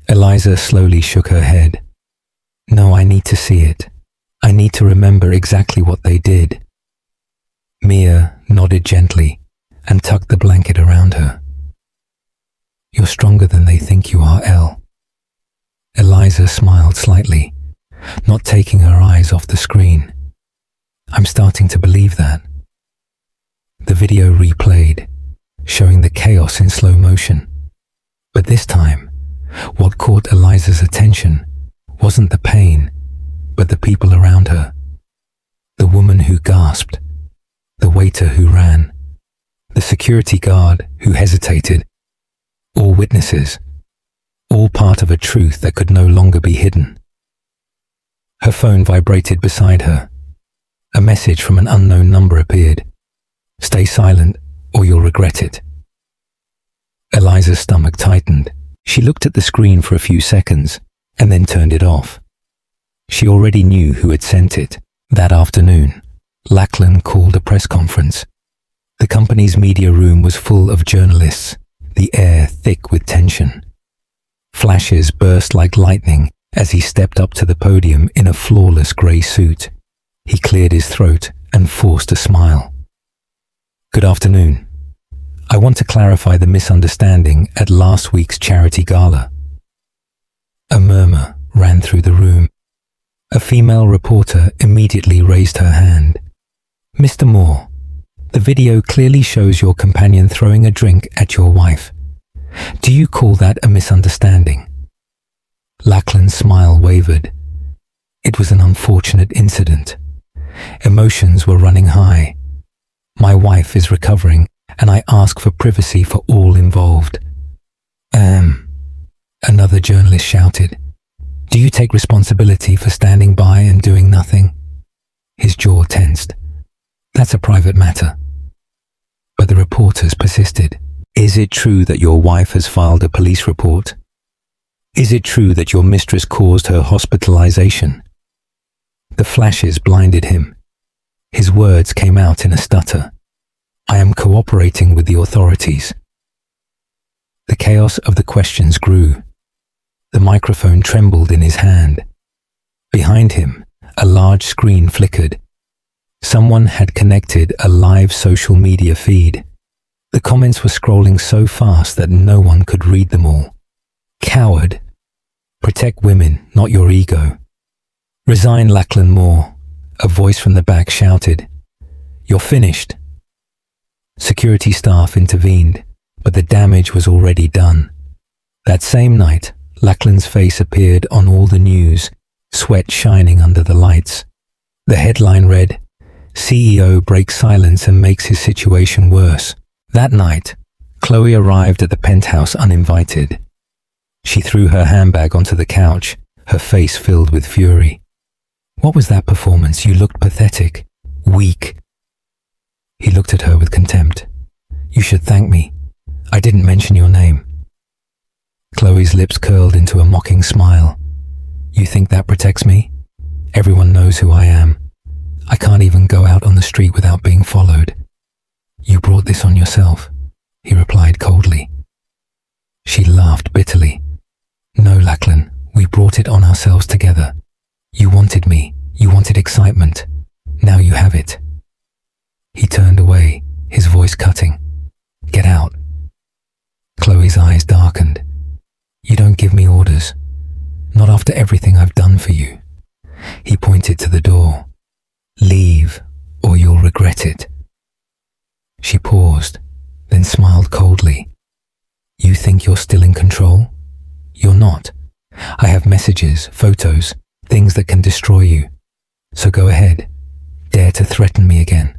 Eliza slowly shook her head. "No, I need to see it. I need to remember exactly what they did." Mia nodded gently and tucked the blanket around her. "You're stronger than they think you are, Elle." Eliza smiled slightly, not taking her eyes off the screen. "I'm starting to believe that." The video replayed, showing the chaos in slow motion. But this time, what caught Eliza's attention wasn't the pain, but the people around her. The woman who gasped, the waiter who ran, the security guard who hesitated. All witnesses, all part of a truth that could no longer be hidden. Her phone vibrated beside her. A message from an unknown number appeared. "Stay silent or you'll regret it." Eliza's stomach tightened. She looked at the screen for a few seconds and then turned it off. She already knew who had sent it. That afternoon, Lachlan called a press conference. The company's media room was full of journalists, the air thick with tension. Flashes burst like lightning as he stepped up to the podium in a flawless grey suit. He cleared his throat and forced a smile. "Good afternoon. I want to clarify the misunderstanding at last week's charity gala." A murmur ran through the room. A female reporter immediately raised her hand. "Mr. Moore, the video clearly shows your companion throwing a drink at your wife. Do you call that a misunderstanding?" Lachlan's smile wavered. It was an unfortunate incident. Emotions were running high. "My wife is recovering, and I ask for privacy for all involved." Another journalist shouted. "Do you take responsibility for standing by and doing nothing?" His jaw tensed. "That's a private matter." But the reporters persisted. "Is it true that your wife has filed a police report? Is it true that your mistress caused her hospitalization?" The flashes blinded him. His words came out in a stutter. "I am cooperating with the authorities." The chaos of the questions grew. The microphone trembled in his hand. Behind him, a large screen flickered. Someone had connected a live social media feed. The comments were scrolling so fast that no one could read them all. "Coward. Protect women, not your ego. Resign, Lachlan Moore," a voice from the back shouted. "You're finished." Security staff intervened, but the damage was already done. That same night, Lachlan's face appeared on all the news, sweat shining under the lights. The headline read, "CEO breaks silence and makes his situation worse." That night, Chloe arrived at the penthouse uninvited. She threw her handbag onto the couch, her face filled with fury. "What was that performance? You looked pathetic. Weak." He looked at her with contempt. "You should thank me. I didn't mention your name." Chloe's lips curled into a mocking smile. "You think that protects me? Everyone knows who I am. I can't even go out on the street without being followed." "You brought this on yourself," he replied coldly. She laughed bitterly. "No, Lachlan, we brought it on ourselves together. You wanted me. You wanted excitement. Now you have it." He turned away, his voice cutting. "Get out." Chloe's eyes darkened. "You don't give me orders. Not after everything I've done for you." He pointed to the door. "Leave, or you'll regret it." She paused, then smiled coldly. "You think you're still in control? You're not. I have messages, photos, things that can destroy you. So go ahead. Dare to threaten me again.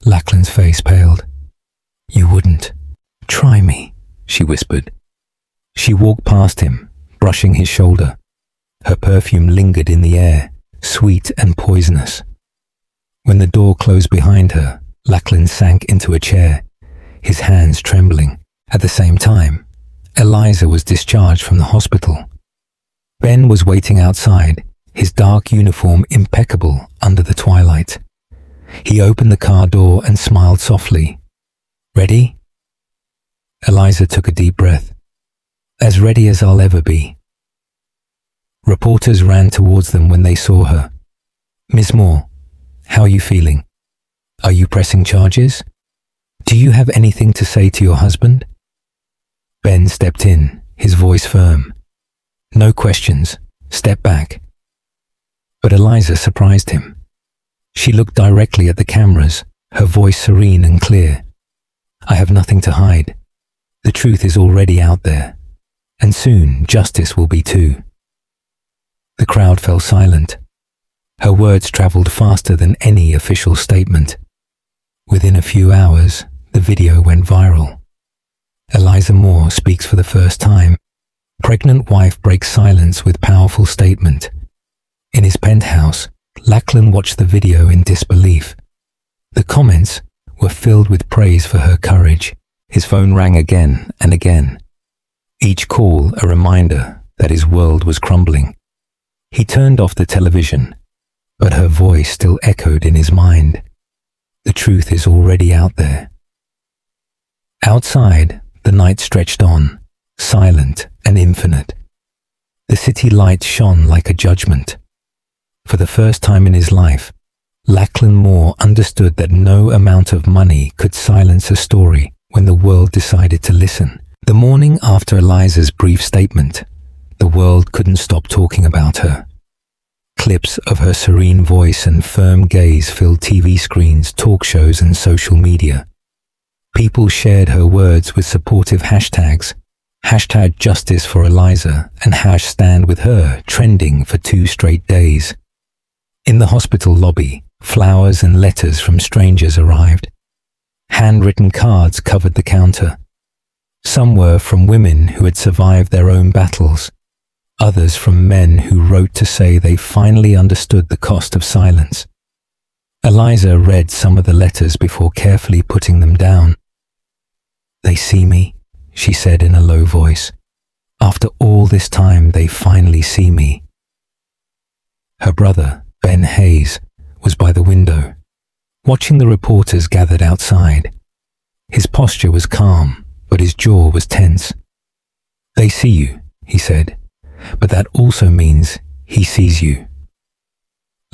Lachlan's face paled. You wouldn't. Try me, she whispered. She walked past him, brushing his shoulder. Her perfume lingered in the air, sweet and poisonous. When the door closed behind her, Lachlan sank into a chair, his hands trembling. At the same time, Eliza was discharged from the hospital. Ben was waiting outside, his dark uniform impeccable under the twilight. He opened the car door and smiled softly. Ready? Eliza took a deep breath. As ready as I'll ever be. Reporters ran towards them when they saw her. Miss Moore, how are you feeling? Are you pressing charges? Do you have anything to say to your husband? Ben stepped in, his voice firm. No questions. Step back. But Eliza surprised him. She looked directly at the cameras, her voice serene and clear. I have nothing to hide. The truth is already out there. And soon justice will be too. The crowd fell silent. Her words traveled faster than any official statement. Within a few hours, the video went viral. Eliza Moore speaks for the first time. Pregnant wife breaks silence with powerful statement. In his penthouse, Lachlan watched the video in disbelief. The comments were filled with praise for her courage. His phone rang again and again. Each call a reminder that his world was crumbling. He turned off the television, but her voice still echoed in his mind. The truth is already out there. Outside, the night stretched on, silent and infinite. The city lights shone like a judgment. For the first time in his life, Lachlan Moore understood that no amount of money could silence a story when the world decided to listen. The morning after Eliza's brief statement, the world couldn't stop talking about her. Clips of her serene voice and firm gaze filled TV screens, talk shows, and social media. People shared her words with supportive hashtags, hashtag justice for Eliza and hash stand with her, trending for 2 straight days. In the hospital lobby, flowers and letters from strangers arrived. Handwritten cards covered the counter. Some were from women who had survived their own battles, others from men who wrote to say they finally understood the cost of silence. Eliza read some of the letters before carefully putting them down. They see me, she said in a low voice. After all this time, they finally see me. Her brother, Ben Hayes, was by the window, watching the reporters gathered outside. His posture was calm, but his jaw was tense. They see you, he said, but that also means he sees you.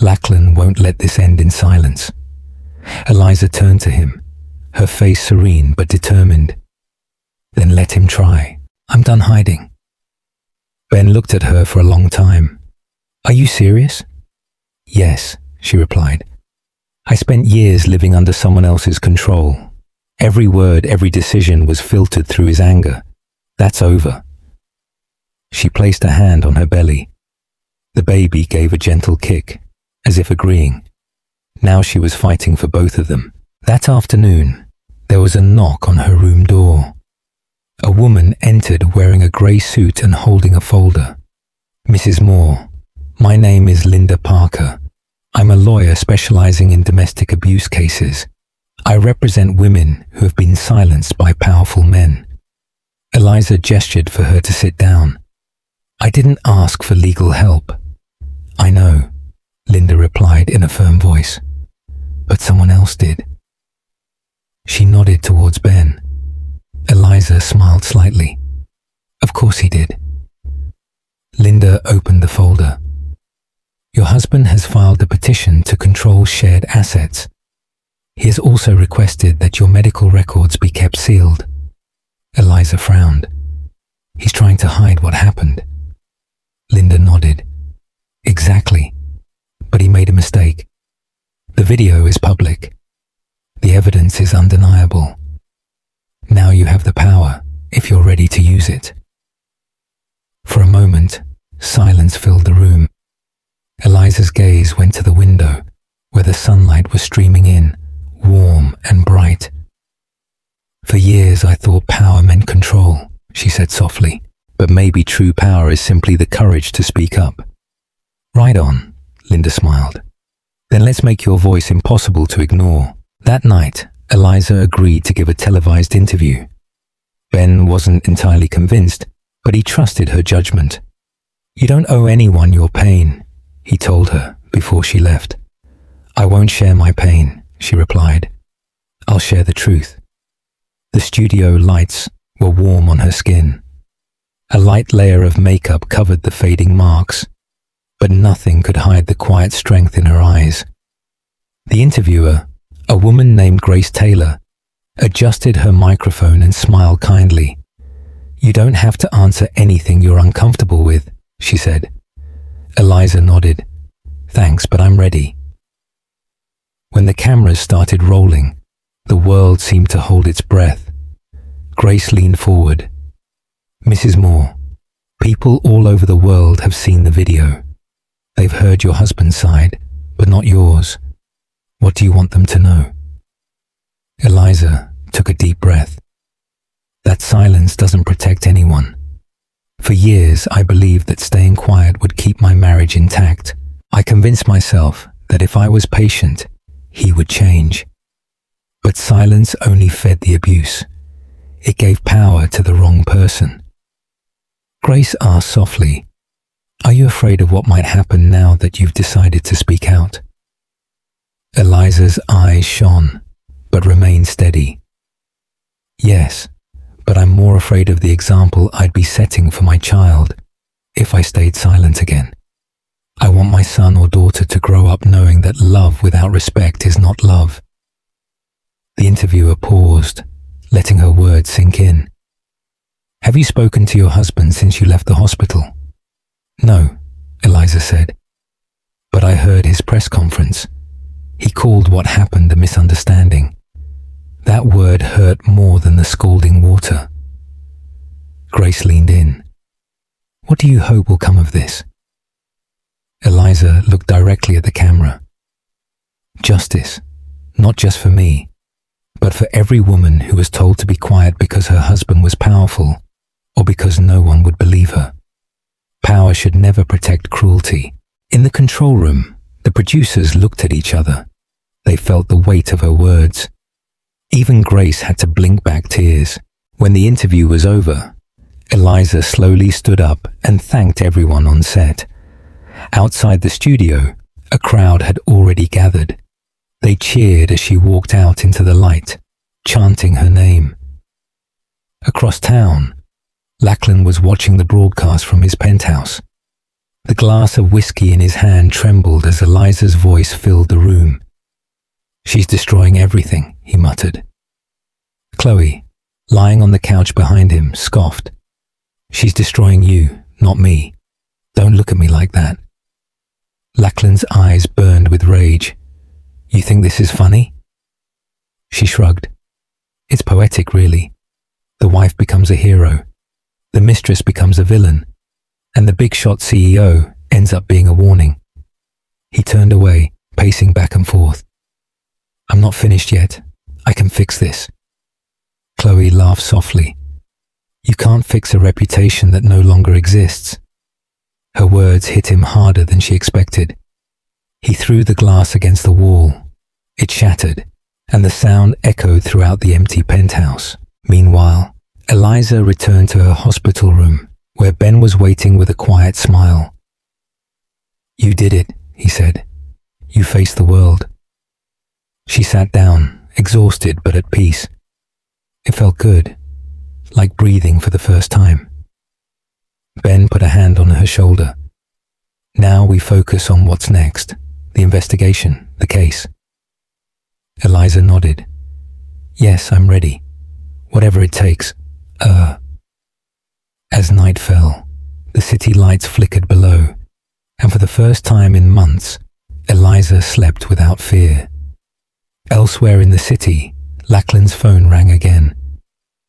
Lachlan won't let this end in silence. Eliza turned to him, her face serene but determined. Then let him try. I'm done hiding. Ben looked at her for a long time. Are you serious? Yes, she replied. I spent years living under someone else's control. Every word, every decision was filtered through his anger. That's over. She placed a hand on her belly. The baby gave a gentle kick, as if agreeing. Now she was fighting for both of them. That afternoon, there was a knock on her room door. A woman entered wearing a grey suit and holding a folder. Mrs. Moore, my name is Linda Parker. I'm a lawyer specializing in domestic abuse cases. I represent women who have been silenced by powerful men. Eliza gestured for her to sit down. I didn't ask for legal help. I know, Linda replied in a firm voice. But someone else did. She nodded towards Ben. Eliza smiled slightly. Of course he did. Linda opened the folder. Your husband has filed a petition to control shared assets. He has also requested that your medical records be kept sealed. Eliza frowned. He's trying to hide what happened. Linda nodded. Exactly. But he made a mistake. The video is public. The evidence is undeniable. Now you have the power, if you're ready to use it. For a moment, silence filled the room. Eliza's gaze went to the window, where the sunlight was streaming in, warm and bright. "For years I thought power meant control," she said softly, "but maybe true power is simply the courage to speak up." "Right on," Linda smiled. "Then let's make your voice impossible to ignore." That night, Eliza agreed to give a televised interview. Ben wasn't entirely convinced, but he trusted her judgment. "You don't owe anyone your pain," he told her before she left. "I won't share my pain," she replied. "I'll share the truth." The studio lights were warm on her skin. A light layer of makeup covered the fading marks, but nothing could hide the quiet strength in her eyes. The interviewer, a woman named Grace Taylor, adjusted her microphone and smiled kindly. "You don't have to answer anything you're uncomfortable with," she said. Eliza nodded. "Thanks, but I'm ready." When the cameras started rolling, the world seemed to hold its breath. Grace leaned forward. "Mrs. Moore, people all over the world have seen the video. They've heard your husband's side, but not yours. What do you want them to know?" Eliza took a deep breath. "That silence doesn't protect anyone. For years, I believed that staying quiet would keep my marriage intact. I convinced myself that if I was patient, he would change. But silence only fed the abuse. It gave power to the wrong person." Grace asked softly, "Are you afraid of what might happen now that you've decided to speak out?" Eliza's eyes shone, but remained steady. "Yes, but I'm more afraid of the example I'd be setting for my child if I stayed silent again. I want my son or daughter to grow up knowing that love without respect is not love." The interviewer paused, letting her words sink in. "Have you spoken to your husband since you left the hospital?" "No," Eliza said. "But I heard his press conference. He called what happened a misunderstanding. That word hurt more than the scalding water." Grace leaned in. "What do you hope will come of this?" Eliza looked directly at the camera. "Justice, not just for me, but for every woman who was told to be quiet because her husband was powerful or because no one would believe her. Power should never protect cruelty." In the control room, the producers looked at each other. They felt the weight of her words. Even Grace had to blink back tears. When the interview was over, Eliza slowly stood up and thanked everyone on set. Outside the studio, a crowd had already gathered. They cheered as she walked out into the light, chanting her name. Across town, Lachlan was watching the broadcast from his penthouse. The glass of whiskey in his hand trembled as Eliza's voice filled the room. "She's destroying everything," he muttered. Chloe, lying on the couch behind him, scoffed. "She's destroying you, not me. Don't look at me like that." Lachlan's eyes burned with rage. "You think this is funny?" She shrugged. "It's poetic, really. The wife becomes a hero. The mistress becomes a villain. And the big shot CEO ends up being a warning." He turned away, pacing back and forth. "I'm not finished yet. I can fix this." Chloe laughed softly. "You can't fix a reputation that no longer exists." Her words hit him harder than she expected. He threw the glass against the wall. It shattered, and the sound echoed throughout the empty penthouse. Meanwhile, Eliza returned to her hospital room, where Ben was waiting with a quiet smile. "You did it," he said. "You faced the world." She sat down, exhausted but at peace. It felt good, like breathing for the first time. Ben put a hand on her shoulder. "Now we focus on what's next, the investigation, the case." Eliza nodded. "Yes, I'm ready. Whatever it takes. As night fell, the city lights flickered below, and for the first time in months, Eliza slept without fear. Elsewhere in the city, Lachlan's phone rang again.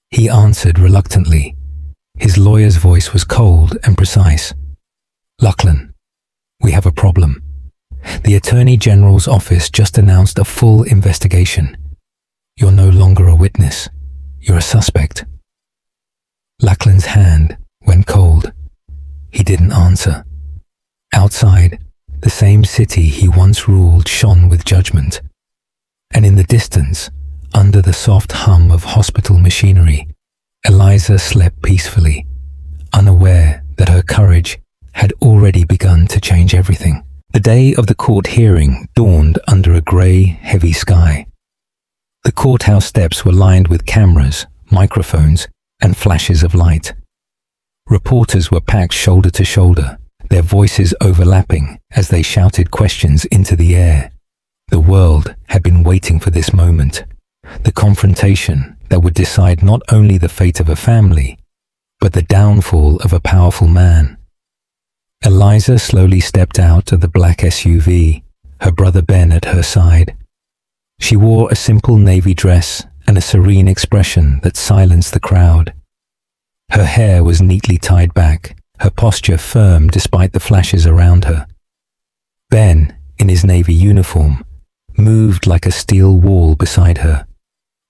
He answered reluctantly. His lawyer's voice was cold and precise. "Lachlan, "We have a problem. The Attorney General's office just announced a full investigation. You're no longer a witness. You're a suspect." Lachlan's hand went cold. He didn't answer. Outside, the same city he once ruled shone with judgment. And in the distance, under the soft hum of hospital machinery, Eliza slept peacefully, unaware that her courage had already begun to change everything. The day of the court hearing dawned under a grey, heavy sky. The courthouse steps were lined with cameras, microphones, and flashes of light. Reporters were packed shoulder to shoulder, their voices overlapping as they shouted questions into the air. The world had been waiting for this moment, the confrontation that would decide not only the fate of a family, but the downfall of a powerful man. Eliza slowly stepped out of the black SUV, her brother Ben at her side. She wore a simple navy dress and a serene expression that silenced the crowd. Her hair was neatly tied back, her posture firm despite the flashes around her. Ben, in his navy uniform, moved like a steel wall beside her.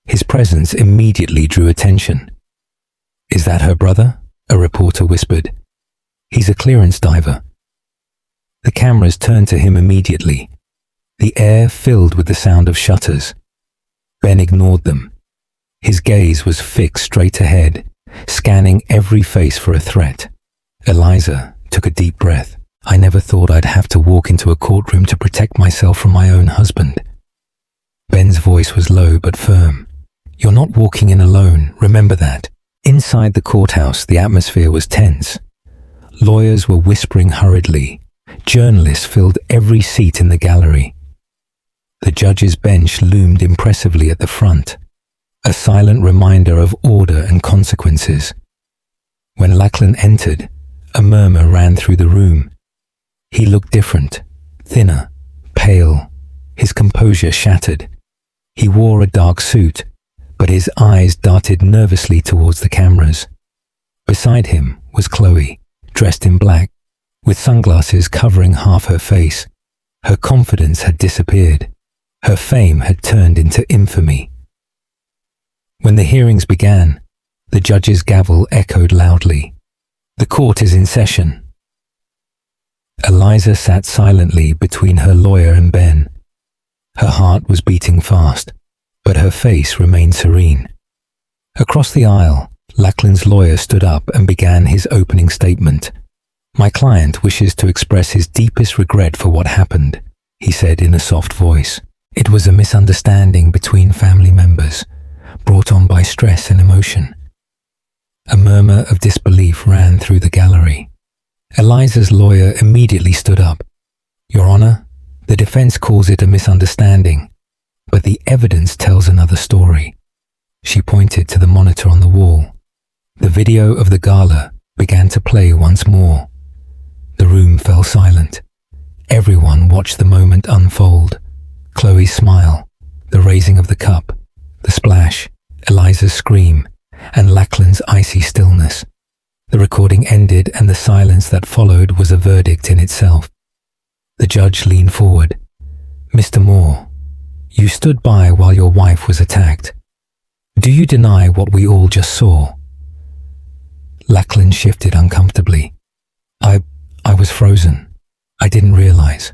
His presence immediately drew attention. "Is that her brother?" a reporter whispered. "He's a clearance diver." The cameras turned to him immediately. The air filled with the sound of shutters. Ben ignored them. His gaze was fixed straight ahead, scanning every face for a threat. Eliza took a deep breath. "I never thought I'd have to walk into a courtroom to protect myself from my own husband." Ben's voice was low but firm. "You're not walking in alone, remember that." Inside the courthouse, the atmosphere was tense. Lawyers were whispering hurriedly. Journalists filled every seat in the gallery. The judge's bench loomed impressively at the front, a silent reminder of order and consequences. When Lachlan entered, a murmur ran through the room. He looked different, thinner, pale, his composure shattered. He wore a dark suit, but his eyes darted nervously towards the cameras. Beside him was Chloe, dressed in black, with sunglasses covering half her face. Her confidence had disappeared. Her fame had turned into infamy. When the hearings began, the judge's gavel echoed loudly. "The court is in session." Eliza sat silently between her lawyer and Ben. Her heart was beating fast, but her face remained serene. Across the aisle, Lachlan's lawyer stood up and began his opening statement. "My client wishes to express his deepest regret for what happened," he said in a soft voice. "It was a misunderstanding between family members, brought on by stress and emotion." A murmur of disbelief ran through the gallery. Eliza's lawyer immediately stood up. "Your Honor, the defense calls it a misunderstanding, but the evidence tells another story." She pointed to the monitor on the wall. The video of the gala began to play once more. The room fell silent. Everyone watched the moment unfold. Chloe's smile, the raising of the cup, the splash, Eliza's scream, and Lachlan's icy stillness. The recording ended, and the silence that followed was a verdict in itself. The judge leaned forward. "Mr. Moore, you stood by while your wife was attacked. Do you deny what we all just saw?" Lachlan shifted uncomfortably. I was frozen. I didn't realize."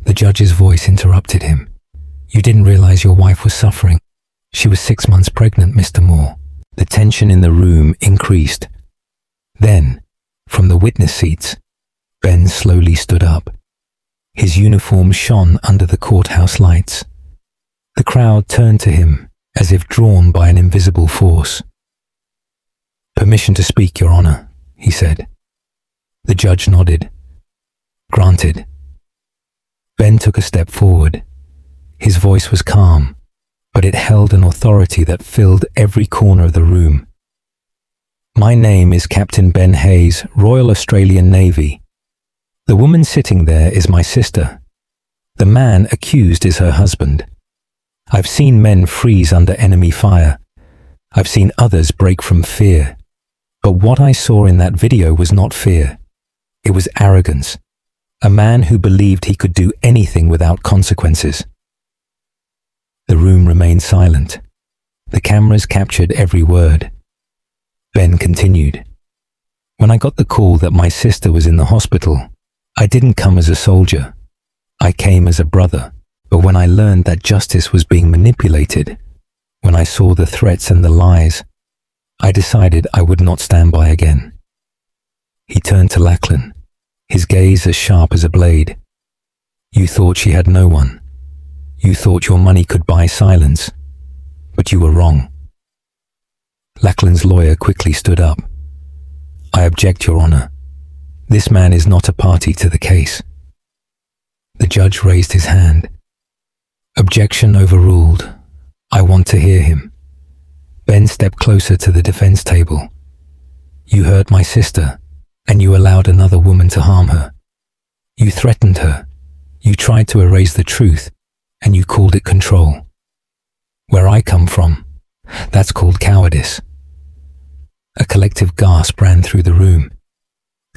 The judge's voice interrupted him. "You didn't realize your wife was suffering. She was 6 months pregnant, Mr. Moore." The tension in the room increased. Then, from the witness seats, Ben slowly stood up. His uniform shone under the courthouse lights. The crowd turned to him as if drawn by an invisible force. "Permission to speak, Your Honor," he said. The judge nodded. "Granted." Ben took a step forward. His voice was calm, but it held an authority that filled every corner of the room. "My name is Captain Ben Hayes, Royal Australian Navy. The woman sitting there is my sister. The man accused is her husband. I've seen men freeze under enemy fire. I've seen others break from fear. But what I saw in that video was not fear. It was arrogance. A man who believed he could do anything without consequences. The room remained silent. The cameras captured every word. Ben continued. When I got the call that my sister was in the hospital, I didn't come as a soldier. I came as a brother. But when I learned that justice was being manipulated, when I saw the threats and the lies, I decided I would not stand by again. He turned to Lachlan, his gaze as sharp as a blade. You thought she had no one. You thought your money could buy silence, but you were wrong. Lachlan's lawyer quickly stood up. I object, Your Honor. This man is not a party to the case. The judge raised his hand. Objection overruled. I want to hear him. Ben stepped closer to the defense table. You hurt my sister, and you allowed another woman to harm her. You threatened her. You tried to erase the truth, and you called it control. Where I come from, that's called cowardice. A collective gasp ran through the room.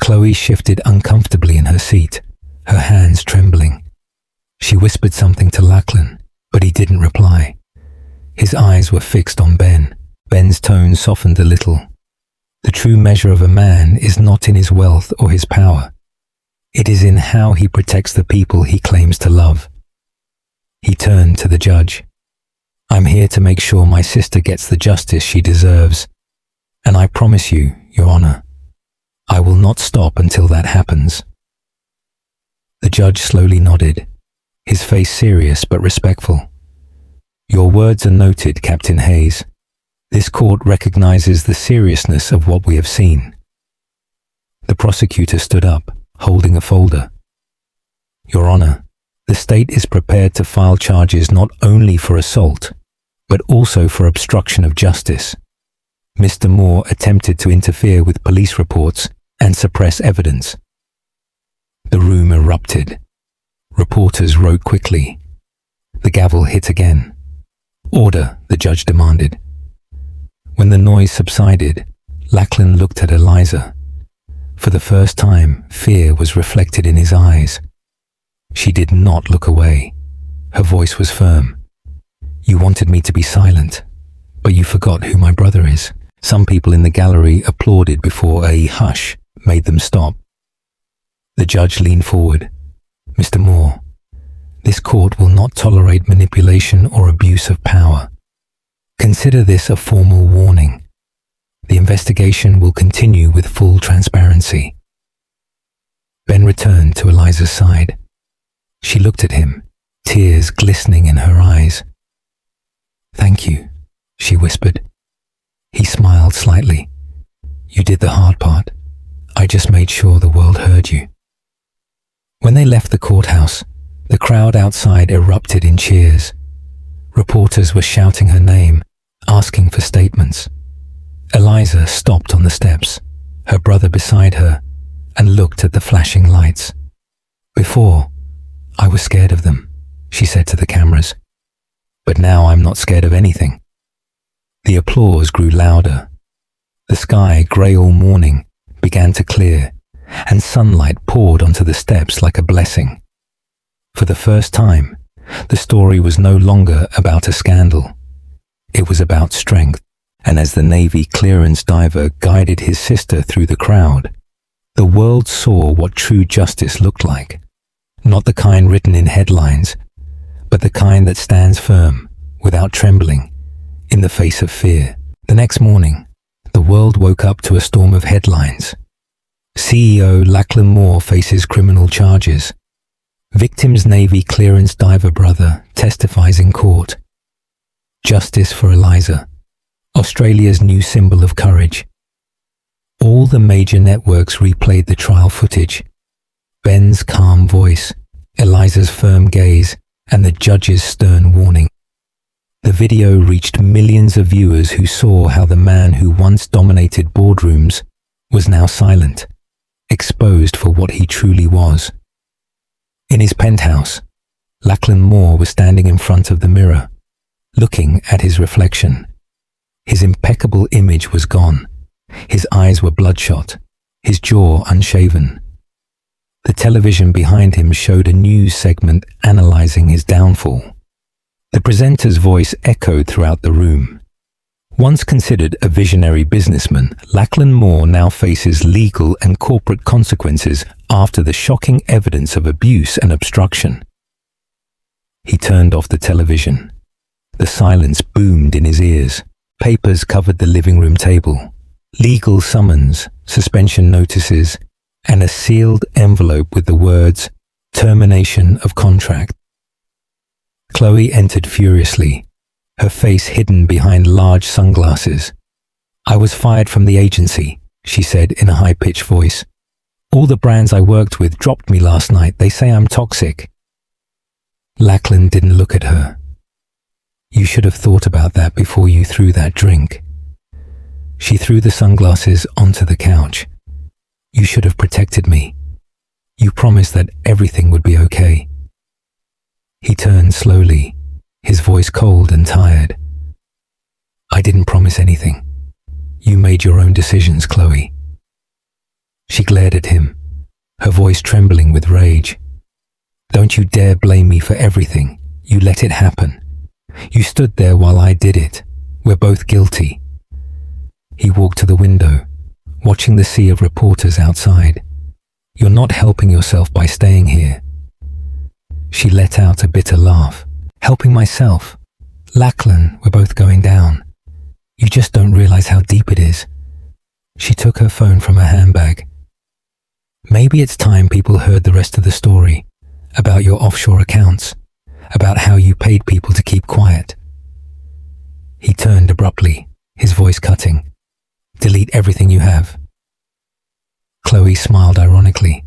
Chloe shifted uncomfortably in her seat, her hands trembling. She whispered something to Lachlan, but he didn't reply. His eyes were fixed on Ben. Ben's tone softened a little. The true measure of a man is not in his wealth or his power. It is in how he protects the people he claims to love. He turned to the judge. I'm here to make sure my sister gets the justice she deserves. And I promise you, Your Honor, I will not stop until that happens. The judge slowly nodded, his face serious but respectful. Your words are noted, Captain Hayes. This court recognizes the seriousness of what we have seen. The prosecutor stood up, holding a folder. Your Honor, the state is prepared to file charges not only for assault, but also for obstruction of justice. Mr. Moore attempted to interfere with police reports and suppress evidence. The room erupted. Reporters wrote quickly. The gavel hit again. Order, the judge demanded. When the noise subsided, Lachlan looked at Eliza. For the first time, fear was reflected in his eyes. She did not look away. Her voice was firm. You wanted me to be silent, but you forgot who my brother is. Some people in the gallery applauded before a hush made them stop. The judge leaned forward. Mr. Moore, this court will not tolerate manipulation or abuse of power. Consider this a formal warning. The investigation will continue with full transparency. Ben returned to Eliza's side. She looked at him, tears glistening in her eyes. Thank you, she whispered. He smiled slightly. You did the hard part. I just made sure the world heard you. When they left the courthouse, the crowd outside erupted in cheers. Reporters were shouting her name, asking for statements. Eliza stopped on the steps, her brother beside her, and looked at the flashing lights. Before, I was scared of them, she said to the cameras. But now I'm not scared of anything. The applause grew louder. The sky, grey all morning, began to clear, and sunlight poured onto the steps like a blessing. For the first time, the story was no longer about a scandal. It was about strength, and as the Navy clearance diver guided his sister through the crowd, the world saw what true justice looked like. Not the kind written in headlines, but the kind that stands firm, without trembling, in the face of fear. The next morning, the world woke up to a storm of headlines. CEO Lachlan Moore faces criminal charges. Victim's Navy clearance diver brother testifies in court. Justice for Eliza, Australia's new symbol of courage. All the major networks replayed the trial footage. Ben's calm voice, Eliza's firm gaze, and the judge's stern warning. The video reached millions of viewers who saw how the man who once dominated boardrooms was now silent, exposed for what he truly was. In his penthouse, Lachlan Moore was standing in front of the mirror, looking at his reflection. His impeccable image was gone. His eyes were bloodshot, his jaw unshaven. The television behind him showed a news segment analyzing his downfall. The presenter's voice echoed throughout the room. Once considered a visionary businessman, Lachlan Moore now faces legal and corporate consequences after the shocking evidence of abuse and obstruction. He turned off the television. The silence boomed in his ears. Papers covered the living room table. Legal summons, suspension notices, and a sealed envelope with the words, "Termination of contract." Chloe entered furiously, her face hidden behind large sunglasses. "I was fired from the agency," she said in a high-pitched voice. "All the brands I worked with dropped me last night. They say I'm toxic." Lachlan didn't look at her. "You should have thought about that before you threw that drink." She threw the sunglasses onto the couch. "You should have protected me. You promised that everything would be okay." He turned slowly, his voice cold and tired. "I didn't promise anything. You made your own decisions, Chloe." She glared at him, her voice trembling with rage. "Don't you dare blame me for everything. You let it happen. You stood there while I did it. We're both guilty." He walked to the window, watching the sea of reporters outside. "You're not helping yourself by staying here." She let out a bitter laugh. "Helping myself? Lachlan, we're both going down. You just don't realize how deep it is." She took her phone from her handbag. "Maybe it's time people heard the rest of the story, about your offshore accounts, about how you paid people to keep quiet." He turned abruptly, his voice cutting. "Delete everything you have." Chloe smiled ironically.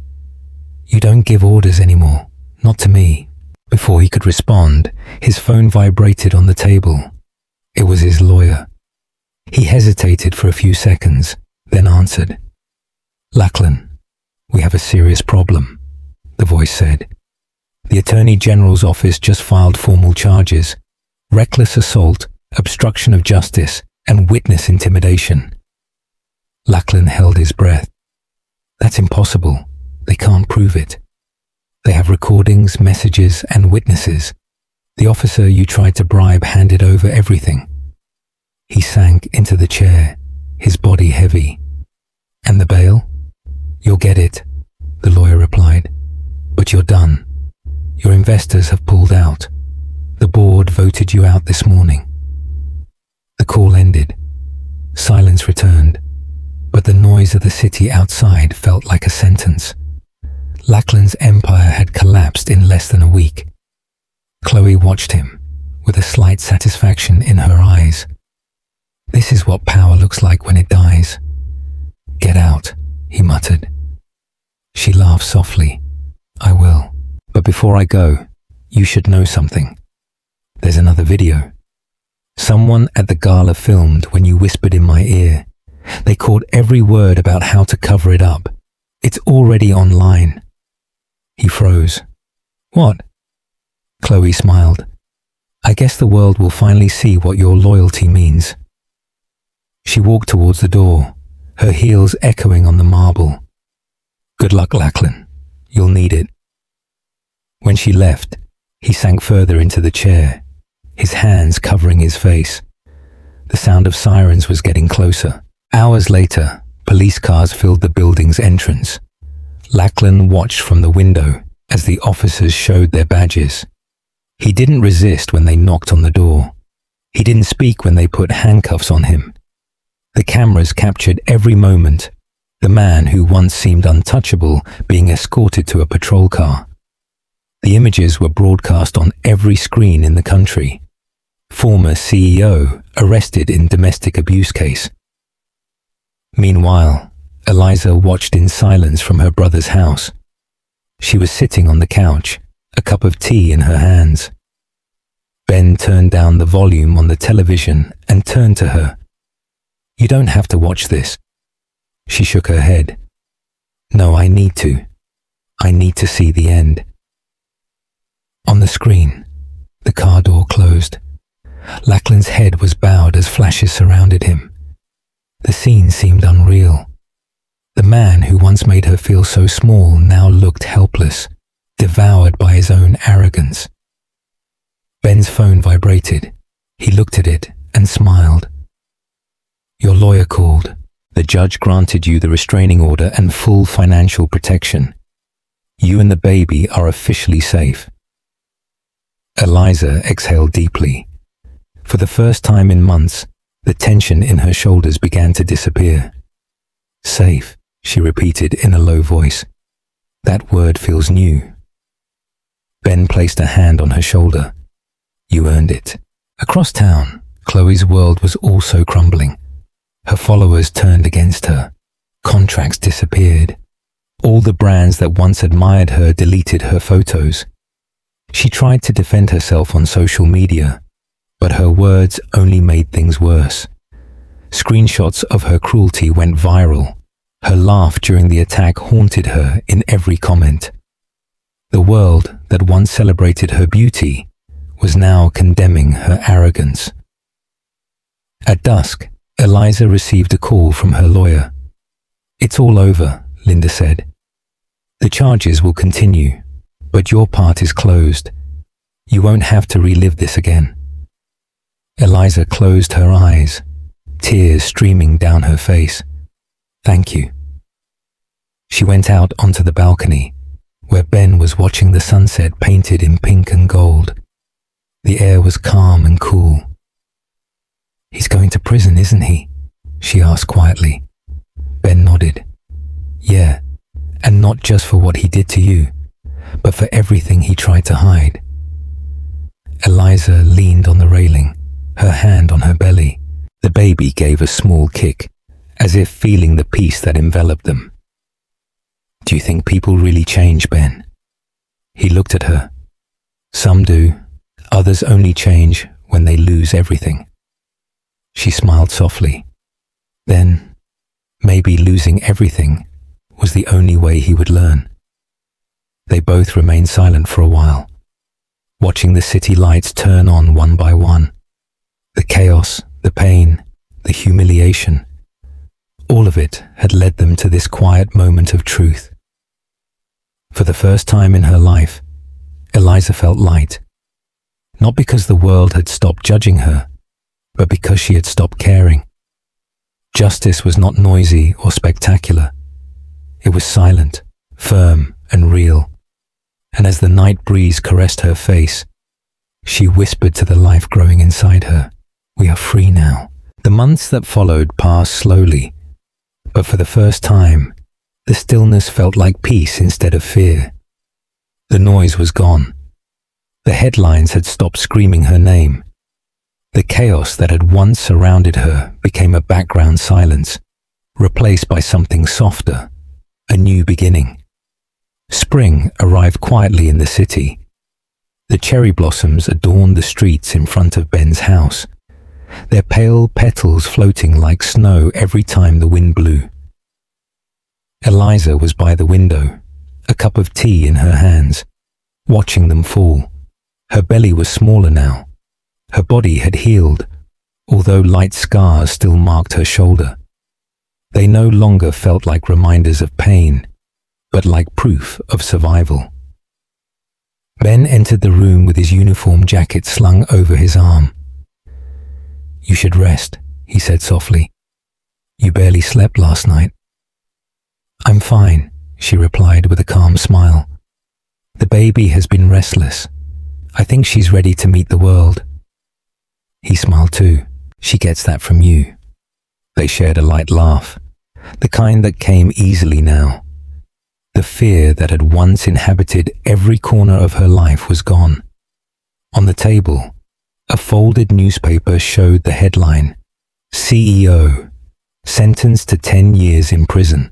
"You don't give orders anymore, not to me." Before he could respond, his phone vibrated on the table. It was his lawyer. He hesitated for a few seconds, then answered. "Lachlan, we have a serious problem," the voice said. "The Attorney General's office just filed formal charges: reckless assault, obstruction of justice, and witness intimidation." Lachlan held his breath. "That's impossible. They can't prove it. They have recordings, messages, and witnesses. The officer you tried to bribe handed over everything." He sank into the chair, his body heavy. "And the bail? You'll get it," the lawyer replied. "But you're done. Your investors have pulled out. The board voted you out this morning." The call ended. Silence returned, but the noise of the city outside felt like a sentence. Lachlan's empire had collapsed in less than a week. Chloe watched him, with a slight satisfaction in her eyes. "This is what power looks like when it dies." "Get out," he muttered. She laughed softly. "I will. But before I go, you should know something. There's another video. Someone at the gala filmed when you whispered in my ear. They caught every word about how to cover it up. It's already online." He froze. "What?" Chloe smiled. "I guess the world will finally see what your loyalty means." She walked towards the door, her heels echoing on the marble. "Good luck, Lachlan. You'll need it." When she left, he sank further into the chair, his hands covering his face. The sound of sirens was getting closer. Hours later, police cars filled the building's entrance. Lachlan watched from the window as the officers showed their badges. He didn't resist when they knocked on the door. He didn't speak when they put handcuffs on him. The cameras captured every moment, the man who once seemed untouchable being escorted to a patrol car. The images were broadcast on every screen in the country. Former CEO arrested in domestic abuse case. Meanwhile, Eliza watched in silence from her brother's house. She was sitting on the couch, a cup of tea in her hands. Ben turned down the volume on the television and turned to her. "You don't have to watch this." She shook her head. "No, I need to. I need to see the end." On the screen, the car door closed. Lachlan's head was bowed as flashes surrounded him. The scene seemed unreal. The man who once made her feel so small now looked helpless, devoured by his own arrogance. Ben's phone vibrated. He looked at it and smiled. "Your lawyer called. The judge granted you the restraining order and full financial protection. You and the baby are officially safe." Eliza exhaled deeply. For the first time in months, the tension in her shoulders began to disappear. "Safe," she repeated in a low voice. "That word feels new." Ben placed a hand on her shoulder. "You earned it." Across town, Chloe's world was also crumbling. Her followers turned against her. Contracts disappeared. All the brands that once admired her deleted her photos. She tried to defend herself on social media, but her words only made things worse. Screenshots of her cruelty went viral. Her laugh during the attack haunted her in every comment. The world that once celebrated her beauty was now condemning her arrogance. At dusk, Eliza received a call from her lawyer. "It's all over," Linda said. "The charges will continue, but your part is closed. You won't have to relive this again." Eliza closed her eyes, tears streaming down her face. "Thank you." She went out onto the balcony, where Ben was watching the sunset painted in pink and gold. The air was calm and cool. "He's going to prison, isn't he?" she asked quietly. Ben nodded. "Yeah, and not just for what he did to you, but for everything he tried to hide." Eliza leaned on the railing, her hand on her belly. The baby gave a small kick, as if feeling the peace that enveloped them. "Do you think people really change, Ben?" He looked at her. "Some do. Others only change when they lose everything." She smiled softly. Then, maybe losing everything was the only way he would learn. They both remained silent for a while, watching the city lights turn on one by one. The chaos, the pain, the humiliation, all of it had led them to this quiet moment of truth. For the first time in her life, Eliza felt light. Not because the world had stopped judging her, but because she had stopped caring. Justice was not noisy or spectacular. It was silent, firm, and real. And as the night breeze caressed her face, she whispered to the life growing inside her, "We are free now." The months that followed passed slowly, but for the first time, the stillness felt like peace instead of fear. The noise was gone. The headlines had stopped screaming her name. The chaos that had once surrounded her became a background silence, replaced by something softer, a new beginning. Spring arrived quietly in the city. The cherry blossoms adorned the streets in front of Ben's house, their pale petals floating like snow every time the wind blew. Eliza was by the window, a cup of tea in her hands, watching them fall. Her belly was smaller now. Her body had healed, although light scars still marked her shoulder. They no longer felt like reminders of pain, but like proof of survival. Ben entered the room with his uniform jacket slung over his arm. "You should rest," he said softly. "You barely slept last night." "I'm fine," she replied with a calm smile. "The baby has been restless. I think she's ready to meet the world." He smiled too. "She gets that from you." They shared a light laugh, the kind that came easily now. The fear that had once inhabited every corner of her life was gone. On the table, a folded newspaper showed the headline, "CEO, sentenced to 10 years in prison."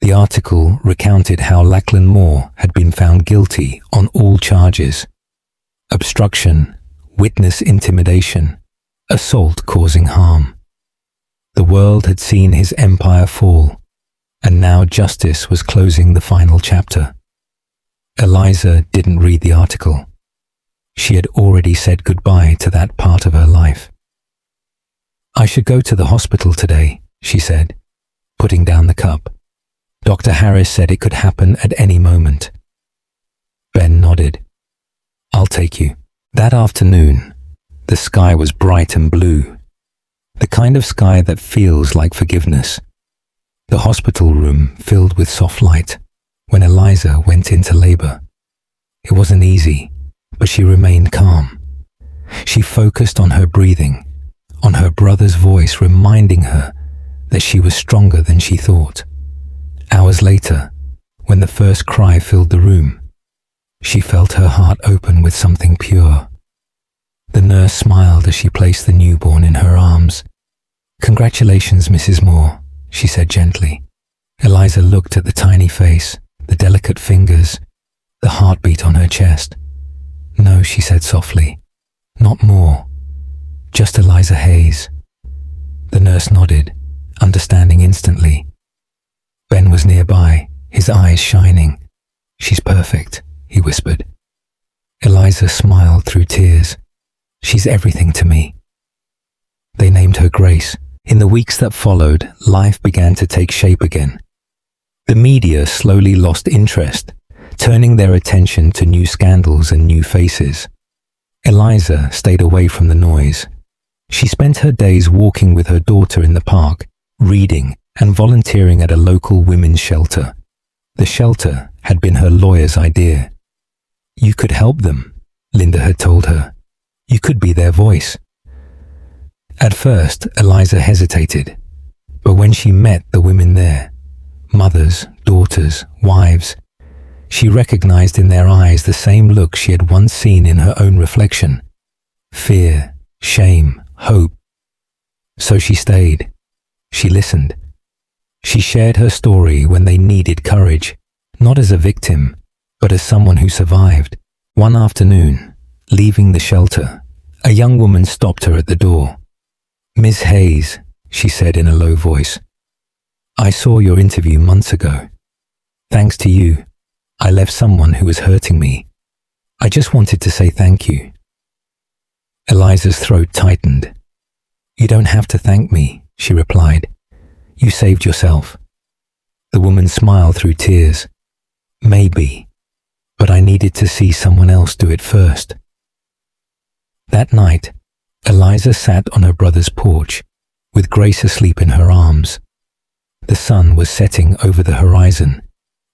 The article recounted how Lachlan Moore had been found guilty on all charges: obstruction, witness intimidation, assault causing harm. The world had seen his empire fall, and now justice was closing the final chapter. Eliza didn't read the article. She had already said goodbye to that part of her life. "I should go to the hospital today," she said, putting down the cup. Dr. Harris said it could happen at any moment. Ben nodded. I'll take you. That afternoon, the sky was bright and blue, the kind of sky that feels like forgiveness. The hospital room filled with soft light when Eliza went into labor. It wasn't easy, but she remained calm. She focused on her breathing, on her brother's voice reminding her that she was stronger than she thought. Hours later, when the first cry filled the room, she felt her heart open with something pure. The nurse smiled as she placed the newborn in her arms. "Congratulations, Mrs. Moore," she said gently. Eliza looked at the tiny face, the delicate fingers, the heartbeat on her chest. "No," she said softly. "Not Moore. Just Eliza Hayes." The nurse nodded, understanding instantly. Ben was nearby, his eyes shining. "She's perfect," he whispered. Eliza smiled through tears. "She's everything to me." They named her Grace. In the weeks that followed, life began to take shape again. The media slowly lost interest, turning their attention to new scandals and new faces. Eliza stayed away from the noise. She spent her days walking with her daughter in the park, reading and volunteering at a local women's shelter. The shelter had been her lawyer's idea. "You could help them," Linda had told her. "You could be their voice." At first, Eliza hesitated, but when she met the women there, mothers, daughters, wives, she recognized in their eyes the same look she had once seen in her own reflection: fear, shame, hope. So she stayed. She listened. She shared her story when they needed courage, not as a victim, but as someone who survived. One afternoon, leaving the shelter, a young woman stopped her at the door. "Miss Hayes," she said in a low voice, "I saw your interview months ago. Thanks to you, I left someone who was hurting me. I just wanted to say thank you." Eliza's throat tightened. "You don't have to thank me," she replied. "You saved yourself." The woman smiled through tears. "Maybe, but I needed to see someone else do it first." That night, Eliza sat on her brother's porch, with Grace asleep in her arms. The sun was setting over the horizon,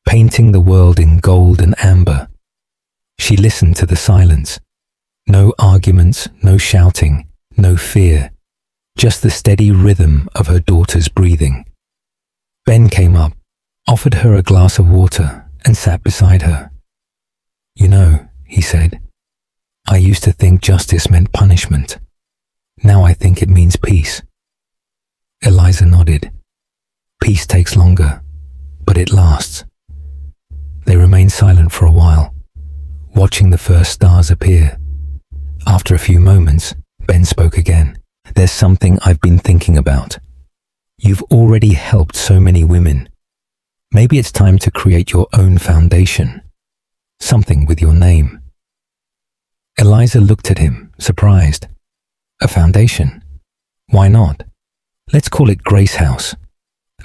painting the world in gold and amber. She listened to the silence. No arguments, no shouting, no fear, just the steady rhythm of her daughter's breathing. Ben came up, offered her a glass of water, and sat beside her. "You know," he said, "I used to think justice meant punishment. Now I think it means peace." Eliza nodded. "Peace takes longer, but it lasts." They remained silent for a while, watching the first stars appear. After a few moments, Ben spoke again. "There's something I've been thinking about. You've already helped so many women. Maybe it's time to create your own foundation. Something with your name." Eliza looked at him, surprised. "A foundation? Why not? Let's call it Grace House,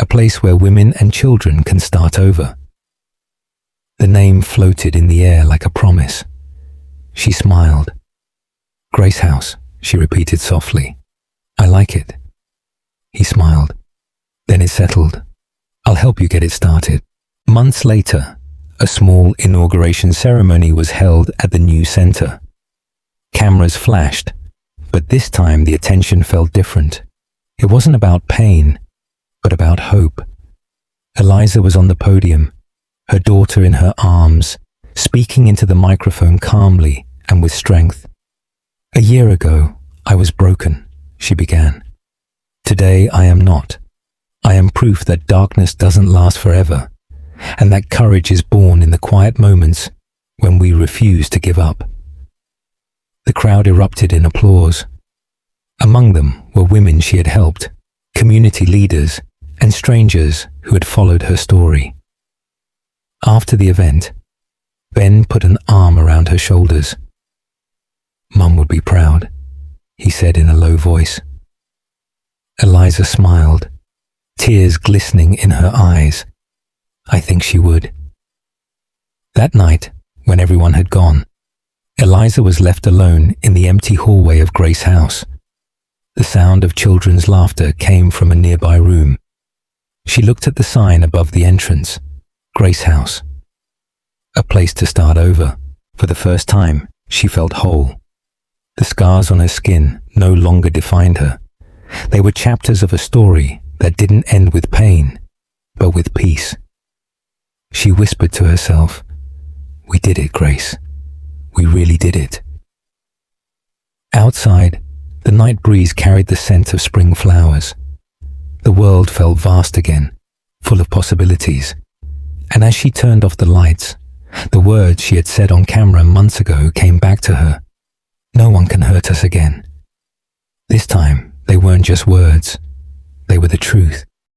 a place where women and children can start over." The name floated in the air like a promise. She smiled. "Grace House," she repeated softly. "I like it." He smiled. "Then it's settled. I'll help you get it started." Months later, a small inauguration ceremony was held at the new center. Cameras flashed, but this time the attention felt different. It wasn't about pain, but about hope. Eliza was on the podium, her daughter in her arms, speaking into the microphone calmly and with strength. "A year ago, I was broken," she began. "Today I am not. I am proof that darkness doesn't last forever, and that courage is born in the quiet moments when we refuse to give up." The crowd erupted in applause. Among them were women she had helped, community leaders, and strangers who had followed her story. After the event, Ben put an arm around her shoulders. "Mum would be proud," he said in a low voice. Eliza smiled, tears glistening in her eyes. I think she would. That night, when everyone had gone, Eliza was left alone in the empty hallway of Grace's house. The sound of children's laughter came from a nearby room. She looked at the sign above the entrance, Grace's house. A place to start over. For the first time, she felt whole. The scars on her skin no longer defined her. They were chapters of a story that didn't end with pain, but with peace. She whispered to herself, "We did it, Grace. We really did it." Outside, the night breeze carried the scent of spring flowers. The world felt vast again, full of possibilities. And as she turned off the lights, the words she had said on camera months ago came back to her. No one can hurt us again. This time, they weren't just words. They were the truth.